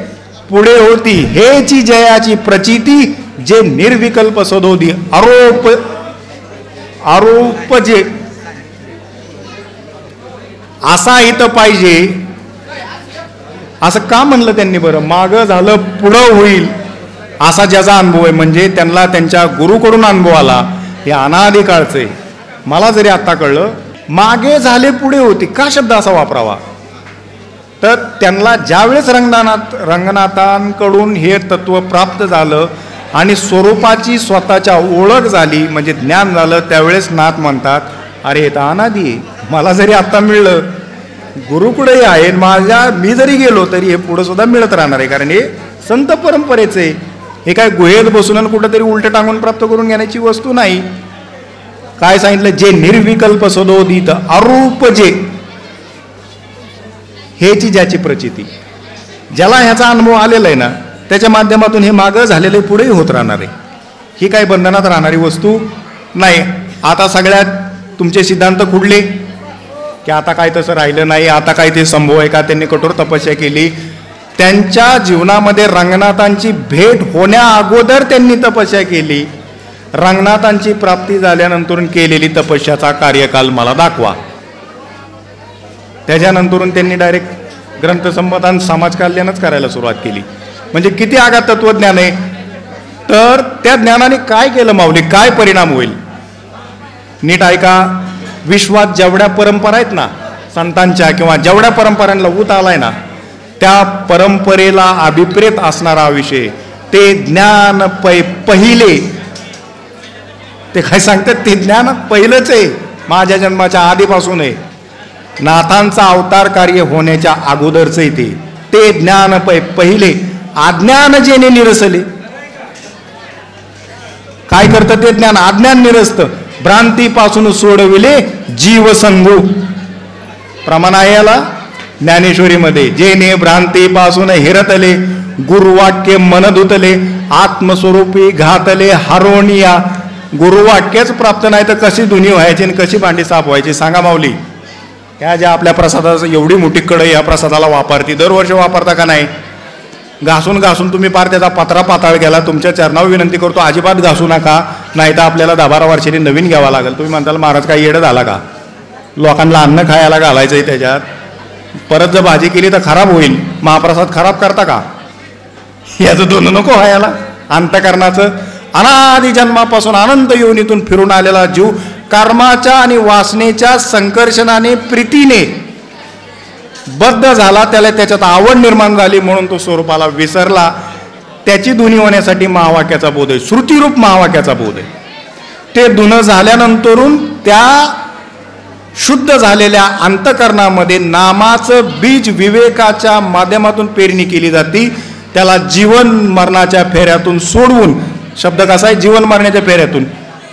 पुढे होती, हेची जयाची प्रचिती, जे निर्विकल्प सदोदी आरोप आरोप जे असा इथं पाहिजे. असं का म्हणलं त्यांनी बरं, माग झालं पुढं होईल असा ज्याचा अनुभव आहे, म्हणजे त्यांना त्यांच्या गुरुकडून अनुभव आला. हे अनादी काळचं आहे. मला जरी आत्ता कळलं मागे झाले पुढे होती, का शब्द असा वापरावा, तर त्यांना ज्यावेळेस रंगनाथांकडून हे तत्व प्राप्त झालं आणि स्वरूपाची स्वतःच्या ओळख झाली, म्हणजे ज्ञान झालं, त्यावेळेस नाथ म्हणतात अरे हे तर अनादी आहे. मला जरी आत्ता मिळलं, गुरुकुडेही आहे, मी जरी गेलो तरी हे पुढं सुद्धा मिळत राहणार आहे, कारण हे संत परंपरेचं आहे. हे काय गुहेत बसून आणि कुठंतरी उलट टांगून प्राप्त करून घेण्याची वस्तू नाही. काय सांगितलं, जे निर्विकल्प सदोदित अरूप जे, हेची ज्याची प्रचिती, ज्याला ह्याचा अनुभव आलेला आहे ना, त्याच्या माध्यमातून हे मागं झालेले पुढेही होत राहणार आहे. ही काही बंधनात राहणारी वस्तू नाही. आता सगळ्यात तुमचे सिद्धांत खुडले की आता काय तसं राहिलं नाही, आता काय ते संभव आहे का, त्यांनी कठोर तपस्या केली. त्यांच्या जीवनामध्ये रंगनाथांची भेट होण्या अगोदर त्यांनी तपस्या केली. रंगनाथांची प्राप्ती झाल्यानंतर केलेली तपस्याचा कार्यकाल मला दाखवा. त्याच्यानंतरून त्यांनी डायरेक्ट ग्रंथसंपदान समाज कल्याणच करायला सुरुवात केली. म्हणजे किती आगात तत्वज्ञान आहे. तर त्या ज्ञानाने काय केलं माऊली, काय परिणाम होईल नीट ऐका. विश्वात जेवढ्या परंपरा आहेत ना संतांच्या, किंवा जेवढ्या परंपरांना ऊत आलाय ना, त्या परंपरेला अभिप्रेत असणारा विषय ते ज्ञान पहिले ते काय सांगतात ते ज्ञान पहिलंच आहे, माझ्या जन्माच्या आधीपासून आहे, नाथांचा अवतार कार्य होण्याच्या अगोदरच आहे ते ज्ञान पहिले अज्ञान जेणे निरसले. काय करतं ते ज्ञान? अज्ञान निरसतं. भ्रांतीपासून सोडविले जीव संगू प्रमाण आहे याला ज्ञानेश्वरीमध्ये. जेने भ्रांतीपासून हिरतले गुरुवाक्य मन धुतले आत्मस्वरूपी घातले हरोनिया. गुरुवाक्यच प्राप्त नाही तर कशी धुनी व्हायची आणि कशी भांडी साफ व्हायची सांगा माऊली. ह्या ज्या आपल्या प्रसादाचं एवढी मोठी कढई या प्रसादाला वापरती, दरवर्षी वापरता का नाही? घासून घासून तुम्ही पार त्याचा पत्रा पाताळ गेला. तुमच्या चरणावर विनंती करतो अजिबात घासू नका, नाही तर आपल्याला 10-12 वर्षांनी नवीन घ्यावा लागेल. तुम्ही म्हणताल महाराज काही येडं झाला का? लोकांना अन्न खायला घालायचंय त्याच्यात, परत जर भाजी केली तर खराब होईल. महाप्रसाद खराब करता का? याचं दोन नको व्हायला. अंतकरणाचं अनादि जन्मापासून अनंत योनीतून फिरून आलेला जीव कर्माच्या आणि वासनेच्या संकर्षणाने प्रीतीने बद्ध झाला, त्याला त्याच्यात आवड निर्माण झाली म्हणून तो स्वरूपाला विसरला. त्याची धुनी होण्यासाठी महावाक्याचा बोध आहे, श्रुतीरूप महावाक्याचा बोध आहे. ते धुणं झाल्यानंतरून त्या शुद्ध झालेल्या अंतकरणामध्ये नामाचं बीज विवेकाच्या माध्यमातून पेरणी केली जाते. त्याला जीवन मरणाच्या फेऱ्यातून सोडवून, शब्द कसा आहे? जीवन मरण्याच्या फेऱ्यातून.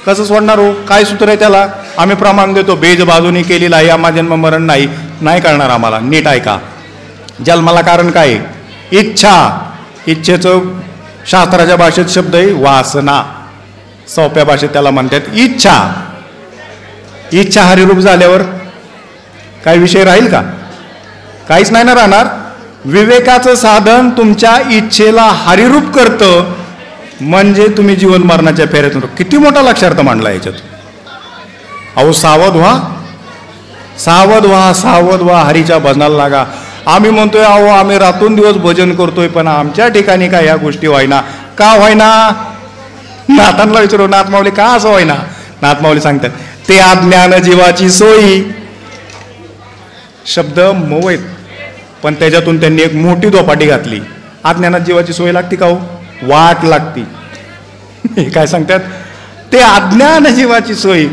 कसं सोडणार हो? काय सूत्र आहे त्याला? आम्ही प्रमाण देतो बेज बाजूने केलेला आहे, आम्हा जन्म मरण नाही. नाही कळणार आम्हाला. नीट ऐका. जन्माला कारण काय? इच्छा. इच्छेचं शास्त्राच्या भाषेत शब्द आहे वासना, सोप्या भाषेत त्याला म्हणतात इच्छा. इच्छा हरिरूप झाल्यावर काय विषय राहील का? काहीच नाही ना राहणार. विवेकाचं साधन तुमच्या इच्छेला हरिरूप करतं, म्हणजे तुम्ही जीवन मरणाच्या फेऱ्यातून. किती मोठा लक्षार्थ मांडला याच्यात. अहो सावध व्हा, सावध व्हा, सावध व्हा, हरीच्या भजनाला लागा. आम्ही म्हणतोय अहो आम्ही रातून दिवस भजन करतोय, पण आमच्या ठिकाणी काय ह्या गोष्टी व्हायना. का व्हायना? नाथांना विचारू, नाथमाऊली का असं व्हायना? नाथमाऊली सांगतात ते अज्ञान जीवाची सोयी. शब्द मऊ आहेत, पण त्याच्यातून त्यांनी एक मोठी दोपाटी घातली. अज्ञानात जीवाची सोय लागती का हो? वाट लागती. काय सांगतात? ते अज्ञान जीवाची सोय.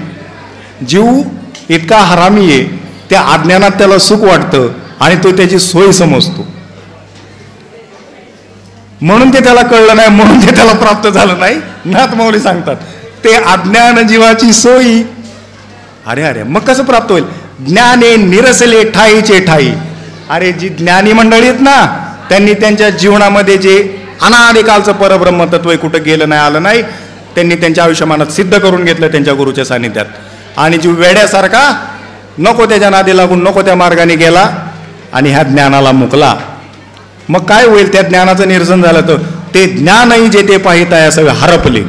जीव इतका हरामी आहे, त्या अज्ञानात त्याला सुख वाटतं आणि तो त्याची सोय समजतो. म्हणून ते त्याला कळलं नाही, म्हणून ते त्याला प्राप्त झालं नाही. नाथमाऊली सांगतात ते अज्ञान जीवाची सोयी. अरे अरे, मग कसं प्राप्त होईल? ज्ञाने निरसले ठाईचे ठाई. अरे जी ज्ञानी मंडळी आहेत ना, त्यांनी त्यांच्या जीवनामध्ये जे अनादिकालचं परब्रह्म तत्व कुठं गेलं नाही, आलं नाही, त्यांनी त्यांच्या आयुष्यमानात सिद्ध करून घेतलं त्यांच्या गुरुच्या सानिध्यात. आणि जीव वेड्यासारखा नको त्याच्या नादी लागून नको त्या मार्गाने गेला आणि ह्या ज्ञानाला मुकला. मग काय होईल? त्या ज्ञानाचं निरसन झालं तर ते ज्ञानही जे ते पाहित आहे असं हरपले.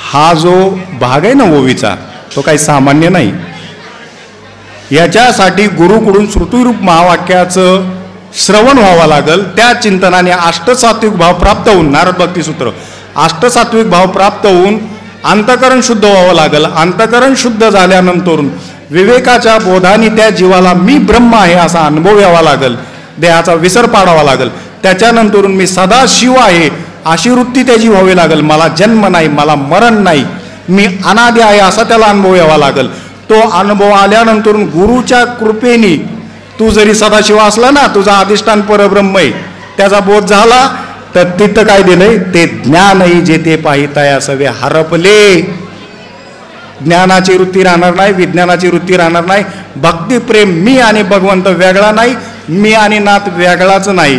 हा जो भाग आहे ना ओवीचा, तो काही सामान्य नाही. याच्यासाठी गुरुकडून श्रुतीरूप महावाक्याचं श्रवण व्हावं लागल. त्या चिंतनाने अष्टसात्विक भाव प्राप्त होऊन, नारद भक्ती सूत्र, अष्टसात्विक भाव प्राप्त होऊन अंतकरण शुद्ध व्हावं लागल. अंतकरण शुद्ध झाल्यानंतर विवेकाच्या बोधाने त्या जीवाला मी ब्रह्म आहे असा अनुभव यावा लागल. देहाचा विसर पाडावा लागल. त्याच्यानंतरून मी सदा शिव आहे अशी वृत्ती त्याची व्हावी लागल. मला जन्म नाही, मला मरण नाही, मी अनादि आहे असा त्याला अनुभव यावा लागल. तो अनुभव आल्यानंतर गुरुच्या कृपेने तू जरी सदाशिव असला ना, तुझा अधिष्ठान परब्रह्म आहे, त्याचा बोध झाला तर तिथं काय दिलंय? ते ज्ञानही जे ते पाहिताय सवे हरपले. ज्ञानाची वृत्ती राहणार नाही, विज्ञानाची वृत्ती राहणार नाही. भक्ती प्रेम मी आणि भगवंत वेगळा नाही, मी आणि नाथ वेगळाच नाही,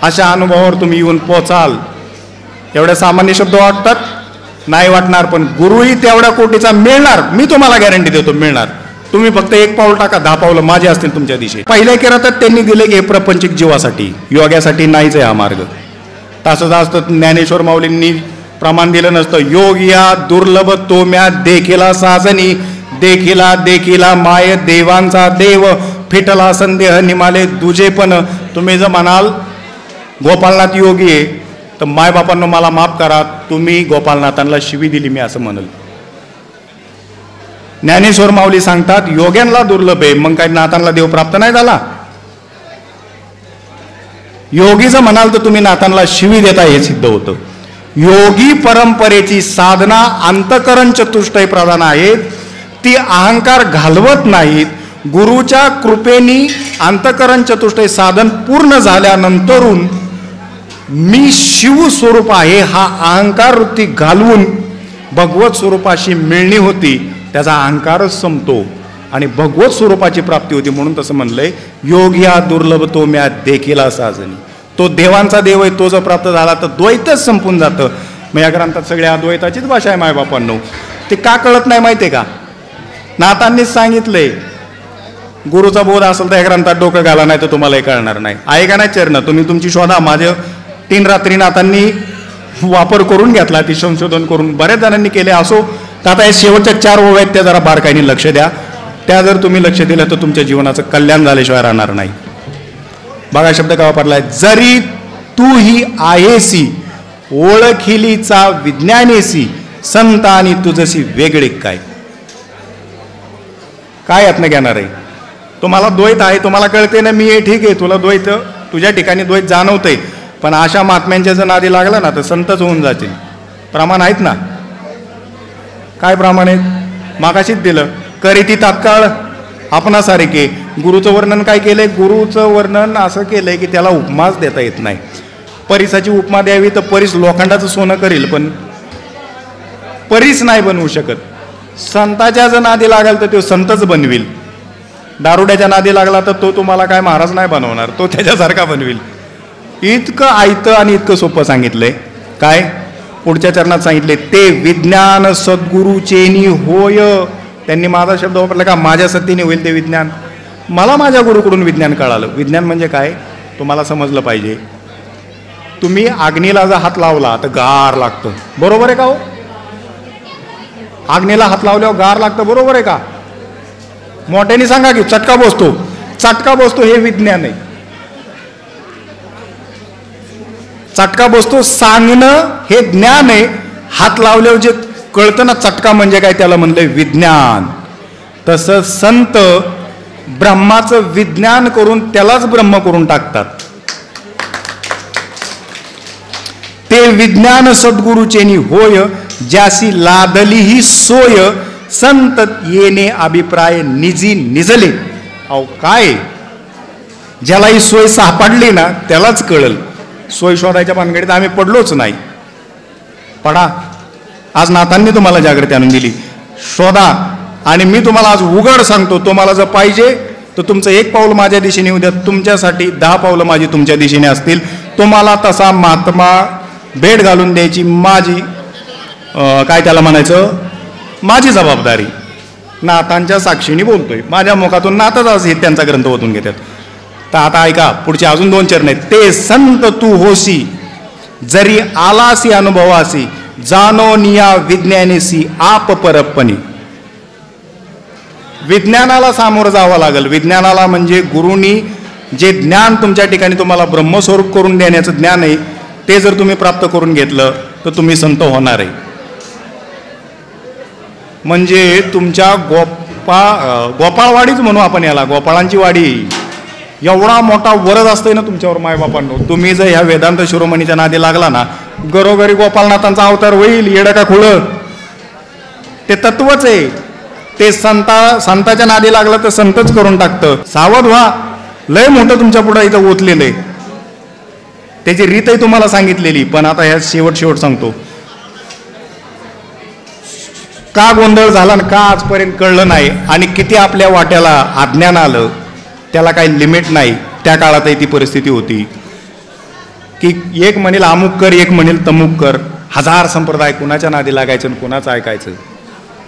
अशा अनुभवावर तुम्ही येऊन पोचाल. एवढे सामान्य शब्द वाटतात? नाही वाटणार, पण गुरुही तेवढ्या कोटीचा मिळणार. मी तुम्हाला गॅरंटी देतो मिळणार. तुम्ही फक्त एक पाऊल टाका, 10 पावलं माझे असतील तुमच्या दिशे. पहिल्या किरातात त्यांनी दिले की हे प्रपंचिक जीवासाठी, योग्यासाठी नाहीच आहे हा मार्ग. तसंच असतं ज्ञानेश्वर माऊलींनी प्रमाण दिलं नसतं. योग या दुर्लभ तोम्या देखिला साजनी, देखिला देखिला माय देवांचा देव, फिटला संदेह निमाले दुजे. पण तुम्ही जर म्हणाल गोपालनाथ योगी आहे तर मायबापांना मला माफ करा, तुम्ही गोपालनाथांना शिवी दिली मी असं म्हणल. ज्ञानेश्वर माऊली सांगतात योग्यांना दुर्लभ आहे. मग काही नाथांना देव प्राप्त नाही झाला? योगी जर म्हणाल तर तुम्ही नाथांना शिवी देता हे सिद्ध होतं. योगी परंपरेची साधना अंतकरण चतुष्टय प्रधान आहेत. ती अहंकार घालवत नाहीत. गुरुच्या कृपेनी अंतकरण चतुष्टय साधन पूर्ण झाल्यानंतरून मी शिव स्वरूप आहे हा अहंकार वृत्ती घालवून भगवत स्वरूपाशी मिळणी होती. त्याचा अहंकारच संपतो आणि भगवत स्वरूपाची प्राप्ती होती. म्हणून तसं म्हणलंय, योग या दुर्लभ तो म्या देखील साजनी. तो देवांचा देव आहे, तो जर प्राप्त झाला तर द्वैतच संपून जातं. मग या ग्रंथात सगळ्या अद्वैताचीच भाषा आहे मायबापांनो. ते का कळत नाही माहिती आहे का? नाथांनीच सांगितलंय, गुरुचा बोध असेल तर या ग्रंथात डोकं घाला, नाही तर तुम्हालाही कळणार नाही. आहे का नाही चरण? तुम्ही तुमची शोधा. माझं 3 रात्री नाथांनी वापर करून घेतला, ती संशोधन करून बऱ्याच जणांनी केले. असो तर आता या शेवटच्या 4 ओव्या आहेत त्या जरा बारकाईने लक्ष द्या. त्या जर तुम्ही लक्ष दिलं तर तुमच्या जीवनाचं कल्याण झाल्याशिवाय राहणार नाही. बघा शब्द का वापरलाय, जरी तू ही आहेसी ओळखिलीचा विज्ञानेसी संत आणि तुझशी वेगळे काय. काय यातनं घेणार आहे? तुम्हाला द्वैत आहे, तुम्हाला कळते ना, मी हे ठीक आहे, तुला द्वैत, तुझ्या ठिकाणी द्वैत जाणवतंय. पण अशा महात्म्यांच्या जर नादी लागला ना तर संतच होऊन जातील. प्रमाण आहेत ना? काय प्रमाण आहेत? मागाशीच दिलं, करी ती तात्काळ आपणासारखे. गुरुचं वर्णन काय केलंय? गुरुचं वर्णन असं केलंय की त्याला उपमाच देता येत नाही. परिसाची उपमा द्यावी तर परीस लोखंडाचं सोनं करील, पण परीस नाही बनवू शकत. संताच्या जर नादी लागेल तर तो संतच बनविल. दारुड्याच्या नादी लागला तर तो तुम्हाला काय महाराज नाही बनवणार, तो त्याच्यासारखा बनविल. इतकं आयतं आणि इतकं सोपं सांगितलंय. काय पुढच्या चरणात सांगितले, ते विज्ञान सद्गुरुचेनी होय. त्यांनी माझा शब्द वापरला का, माझ्या सत्तेने होईल ते विज्ञान. मला माझ्या गुरुकडून विज्ञान कळालं. विज्ञान म्हणजे काय तुम्हाला समजलं पाहिजे. तुम्ही अग्नीला जर हात लावला तर गार लागतं, बरोबर आहे का हो? अग्नीला हात लावल्यावर गार लागतं, बरोबर आहे का? मोठ्याने सांगा की चटका बसतो. चटका बसतो हे विज्ञान आहे. चटका बसतो सांगणं हे ज्ञान आहे. हात लावल्यावर जे कळतं ना चटका म्हणजे काय, त्याला म्हणलंय विज्ञान. तसं संत ब्रह्माचं विज्ञान करून त्यालाच ब्रह्म करून टाकतात. ते विज्ञान सद्गुरुचेनी होय, ज्यासी लादली ही सोय संत येणे अभिप्राय निजी निजले. अहो काय, ज्याला ही सोय सापडली ना त्यालाच कळल. सोय शोधायच्या भानगडीत आम्ही पडलोच नाही. पडा, आज नाथांनी तुम्हाला जागृती आणून दिली. शोधा. आणि मी तुम्हाला आज उघड सांगतो, तुम्हाला जर पाहिजे तर तुमचं 1 पाऊल माझ्या दिशेने येऊ द्या, तुमच्यासाठी 10 पावलं माझी तुमच्या दिशेने असतील. तुम्हाला तसा महात्मा भेट घालून द्यायची माझी काय त्याला म्हणायचं, माझी जबाबदारी. नाथांच्या साक्षीने बोलतोय, माझ्या मुखातून नाथच आज हे त्यांचा ग्रंथ ओतून घेतात. तर आता ऐका, पुढचे अजून 2 चरण आहेत. ते संत तू होसी जरी आलासी अनुभवासी जानो निया विज्ञानेसी आप परपणी. विज्ञानाला सामोरं जावं लागेल. विज्ञानाला म्हणजे गुरुनी जे ज्ञान तुमच्या ठिकाणी तुम्हाला ब्रह्मस्वरूप करून देण्याचं ज्ञान आहे, ते जर तुम्ही प्राप्त करून घेतलं तर तुम्ही संत होणार आहे. म्हणजे तुमच्या गोपाळवाडीच म्हणू आपण याला, गोपाळांची वाडी. एवढा मोठा वरद असतोय ना तुमच्यावर मायबापांनो. तुम्ही जर ह्या वेदांत शिरोमणीच्या नादी लागला ना, घरोघरी गोपालनाथांचा अवतार होईल. येडं का खुळं, ते तत्वच आहे. ते संताच्या नादी लागलं तर संतच करून टाकतं. सावध व्हा, लय मोठं तुमच्या पुढे इथं ओतलेलं आहे. त्याची रीतही तुम्हाला सांगितलेली. पण आता ह्या शेवट सांगतो. का गोंधळ झाला ना, का आजपर्यंत कळलं नाही, आणि किती आपल्या वाट्याला अज्ञान आलं, त्याला काही लिमिट नाही. त्या काळातही ती परिस्थिती होती की एक म्हणेल अमुक कर, एक म्हणेल तमुक कर. 1000 संप्रदाय, कुणाच्या नादी लागायचं आणि कुणाचं ऐकायचं.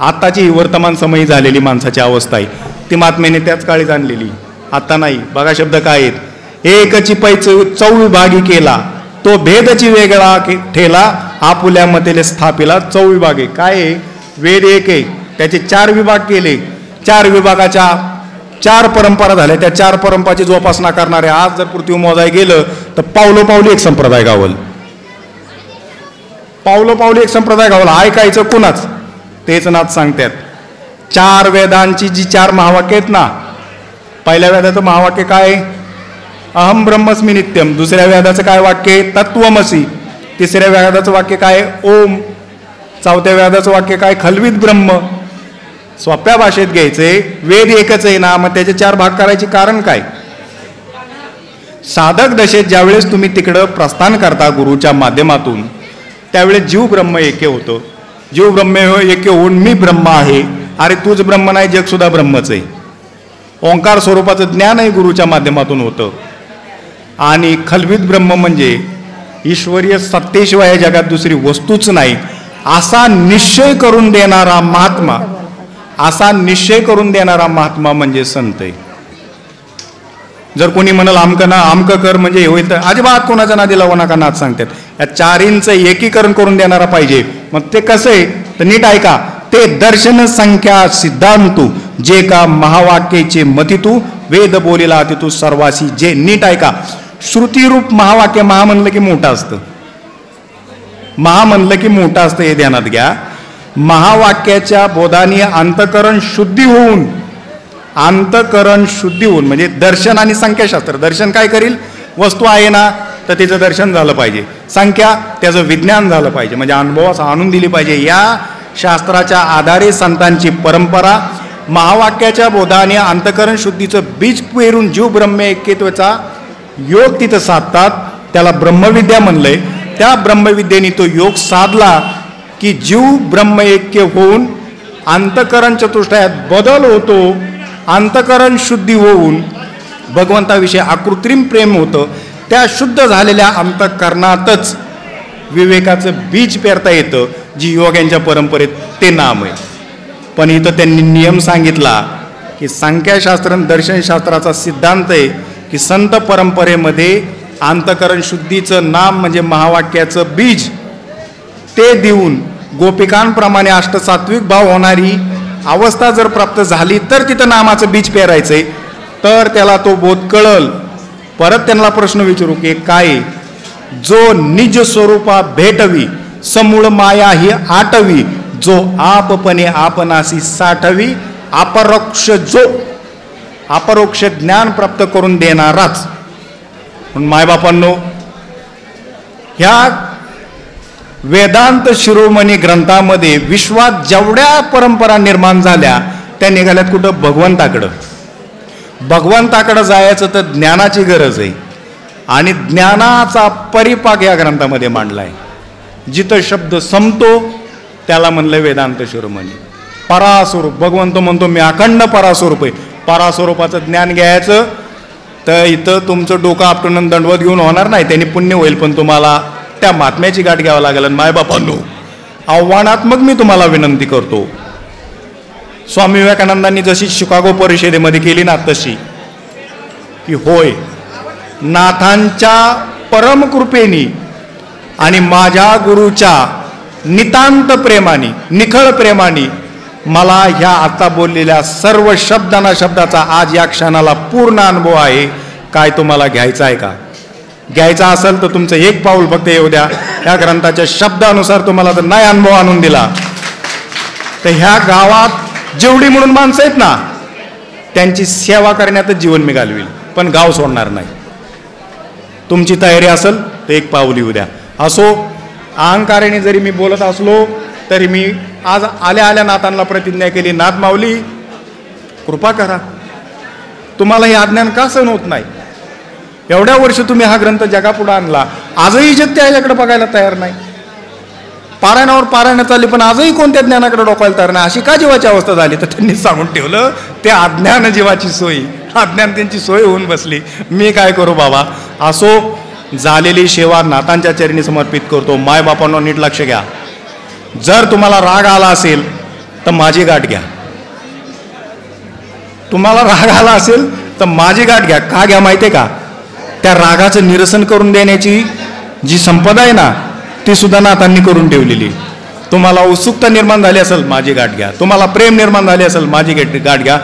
आत्ताची ही वर्तमान समयी झालेली माणसाची अवस्था आहे. ती महात्म्याने त्याच काळी जाणलेली, आता नाही. बघा शब्द काय आहेत. एकची पैच चौविभागी केला, तो भेदची वेगळा ठेला, आपुल्या मतेले स्थापिला चौविभागे. काय आहे? वेद एक आहे, त्याचे 4 विभाग केले. 4 विभागाच्या 4 परंपरा झाल्या. त्या 4 परंपराची जोपासना करणारे आज जर पृथ्वी मोजाय गेलं तर पावलोपावली एक संप्रदाय गावल. पावलोपावली एक संप्रदाय गावल. ऐकायचं कुणाच? तेच नाथ सांगतात. 4 वेदांची जी 4 महावाक्य आहेत ना, पहिल्या वेदाचं महावाक्य काय? अहम ब्रह्मस्मी नित्यम. दुसऱ्या वेदाचं काय वाक्य? तत्वमसी. तिसऱ्या वेदाचं वाक्य काय? ओम. चौथ्या वेदाचं वाक्य काय? खलवित ब्रह्म. सोप्या भाषेत घ्यायचे, वेद एकच आहे ना, मग त्याचे 4 भाग करायचे कारण काय? साधक दशेत ज्यावेळेस तुम्ही तिकडं प्रस्थान करता गुरुच्या माध्यमातून, त्यावेळेस जीव ब्रह्म एके होतं. जीव ब्रह्म एके होऊन मी ब्रह्म आहे. अरे तूच ब्रह्म नाही, जग सुद्धा ब्रह्मच आहे. ओंकार स्वरूपाचं ज्ञानही गुरुच्या माध्यमातून होतं. आणि खलवित ब्रह्म म्हणजे ईश्वरीय सत्तेशिवाय या जगात दुसरी वस्तूच नाही असा निश्चय करून देणारा महात्मा, असा निश्चय करून देणारा महात्मा म्हणजे संत आहे. जर कोणी म्हणाल आमकं कर म्हणजे हे होईल, तर अजिबात कोणाच्या नादीला नका नाद सांगतात. या 4 एकीकरण करून देणारा पाहिजे. मग ते कसं आहे तर नीट ऐका. ते दर्शन संख्या सिद्धांतू जे का महावाक्याचे मथितू वेद बोलिला तितू सर्वासी जे. नीट ऐका. श्रुतीरूप महावाक्य, महा म्हणलं की मोठं असतं, महा म्हणलं की मोठं असतं, हे ध्यानात घ्या. महावाक्याच्या बोधाने अंतकरण शुद्धी होऊन, अंतकरण शुद्धी होऊन म्हणजे दर्शन आणि संख्याशास्त्र. दर्शन काय करील? वस्तू आहे ना तर तिचं दर्शन झालं पाहिजे. संख्या त्याचं विज्ञान झालं पाहिजे, म्हणजे अनुभवास आणून दिली पाहिजे. या शास्त्राच्या आधारे संतांची परंपरा महावाक्याच्या बोधाने अंतकरण शुद्धीचं बीज पेरून जीव ब्रह्म ऐक्यत्वाचा योग तिथं साधतात. त्याला ब्रह्मविद्या म्हणलंय. त्या ब्रह्मविद्येने तो योग साधला की जीव ब्रह्म ऐक्य होऊन अंतकरण चतुष्टयात बदल होतो. अंतकरण शुद्धी होऊन भगवंताविषयी अकृत्रिम प्रेम होतं. त्या शुद्ध झालेल्या अंतकरणातच विवेकाचं बीज पेरता येतं, जी योग्यांच्या परंपरेत ते नाम आहे. पण इथं त्यांनी नियम सांगितला की संख्याशास्त्र आणि दर्शनशास्त्राचा सिद्धांत आहे की संत परंपरेमध्ये अंतकरण शुद्धीचं नाम म्हणजे महावाक्याचं बीज ते देऊन गोपिकांप्रमाणे अष्टसात्विक भाव होणारी अवस्था जर प्राप्त झाली तर तिथं नामाचं बीज पेरायचंय, तर त्याला तो बोध कळल. परत त्यांना प्रश्न विचारू की काय? जो निज स्वरूपा भेटवी समूळ माया ही आटवी जो आपपणे आपणासी साठवी अपरोक्ष जो अपरोक्ष ज्ञान प्राप्त करून देणाराच. म्हणून मायबापांनो, ह्या वेदांत शिरोमणी ग्रंथामध्ये विश्वात जेवढ्या परंपरा निर्माण झाल्या त्या निघाल्यात कुठं? भगवंताकडं. भगवंताकडं जायचं तर ज्ञानाची गरज आहे आणि ज्ञानाचा परिपाक या ग्रंथामध्ये मांडलाय. जिथं शब्द संपतो त्याला म्हणलं वेदांत शिरोमणी. परास्वरूप भगवंत म्हणतो मी अखंड परास्वरूप आहे. परास्वरूपाचं ज्ञान घ्यायचं तर इथं तुमचं डोकं आपटून दंडवत घेऊन होणार नाही, त्यांनी पुण्य होईल, पण तुम्हाला त्या महात्म्याची गाठ घ्यावं लागेल. मायबापांनो, आव्हानात्मक मी तुम्हाला विनंती करतो. स्वामी विवेकानंदांनी जशी शिकागो परिषदेमध्ये केली ना तशी, की होय नाथांच्या परमकृपेनी आणि माझ्या गुरुच्या नितांत प्रेमाने, निखळ प्रेमाने मला ह्या आता बोललेल्या सर्व शब्दाचा आज या क्षणाला पूर्ण अनुभव आहे. काय तुम्हाला घ्यायचं आहे का? घ्यायचा असेल तर तुमचं एक पाऊल फक्त येऊ द्या. ह्या ग्रंथाच्या शब्दानुसार तुम्हाला जर नाही अनुभव आणून दिला तर ह्या गावात जेवढी म्हणून माणसं आहेत ना त्यांची सेवा करण्यातच जीवन मी घालवील, पण गाव सोडणार नाही. तुमची तयारी असेल तर एक पाऊल येऊ द्या. असो, अहंकाराने जरी मी बोलत असलो तरी मी आज आल्या नाथांना प्रतिज्ञा केली, नाथ माऊली कृपा करा. तुम्हाला हे अज्ञान का सहन होत नाही? एवढ्या वर्ष तुम्ही हा ग्रंथ जगापुढे आणला, आजही जग त्याच्याकडे बघायला तयार नाही. पारायणावर पारायण चालली पण आजही कोणत्या ज्ञानाकडे डोकायला तयार नाही. अशी का जीवाची अवस्था झाली? तर त्यांनी सांगून ठेवलं ते अज्ञान जीवाची सोय, अज्ञान त्यांची सोय होऊन बसली. मी काय करू बाबा? असो, झालेली सेवा नाथांच्या चरणी समर्पित करतो. मायबापांनो नीट लक्ष घ्या. जर तुम्हाला राग आला असेल तर माझी गाठ घ्या. तुम्हाला राग आला असेल तर माझी गाठ घ्या. का घ्या माहिती आहे का? त्या रागाचं निरसन करून देण्याची जी संपदा आहे ना ती सुद्धा नाथांनी करून ठेवलेली. तुम्हाला उत्सुकता निर्माण झाली असेल माझी गाठ घ्या. तुम्हाला प्रेम निर्माण झाले असेल माझी गाठ घ्या.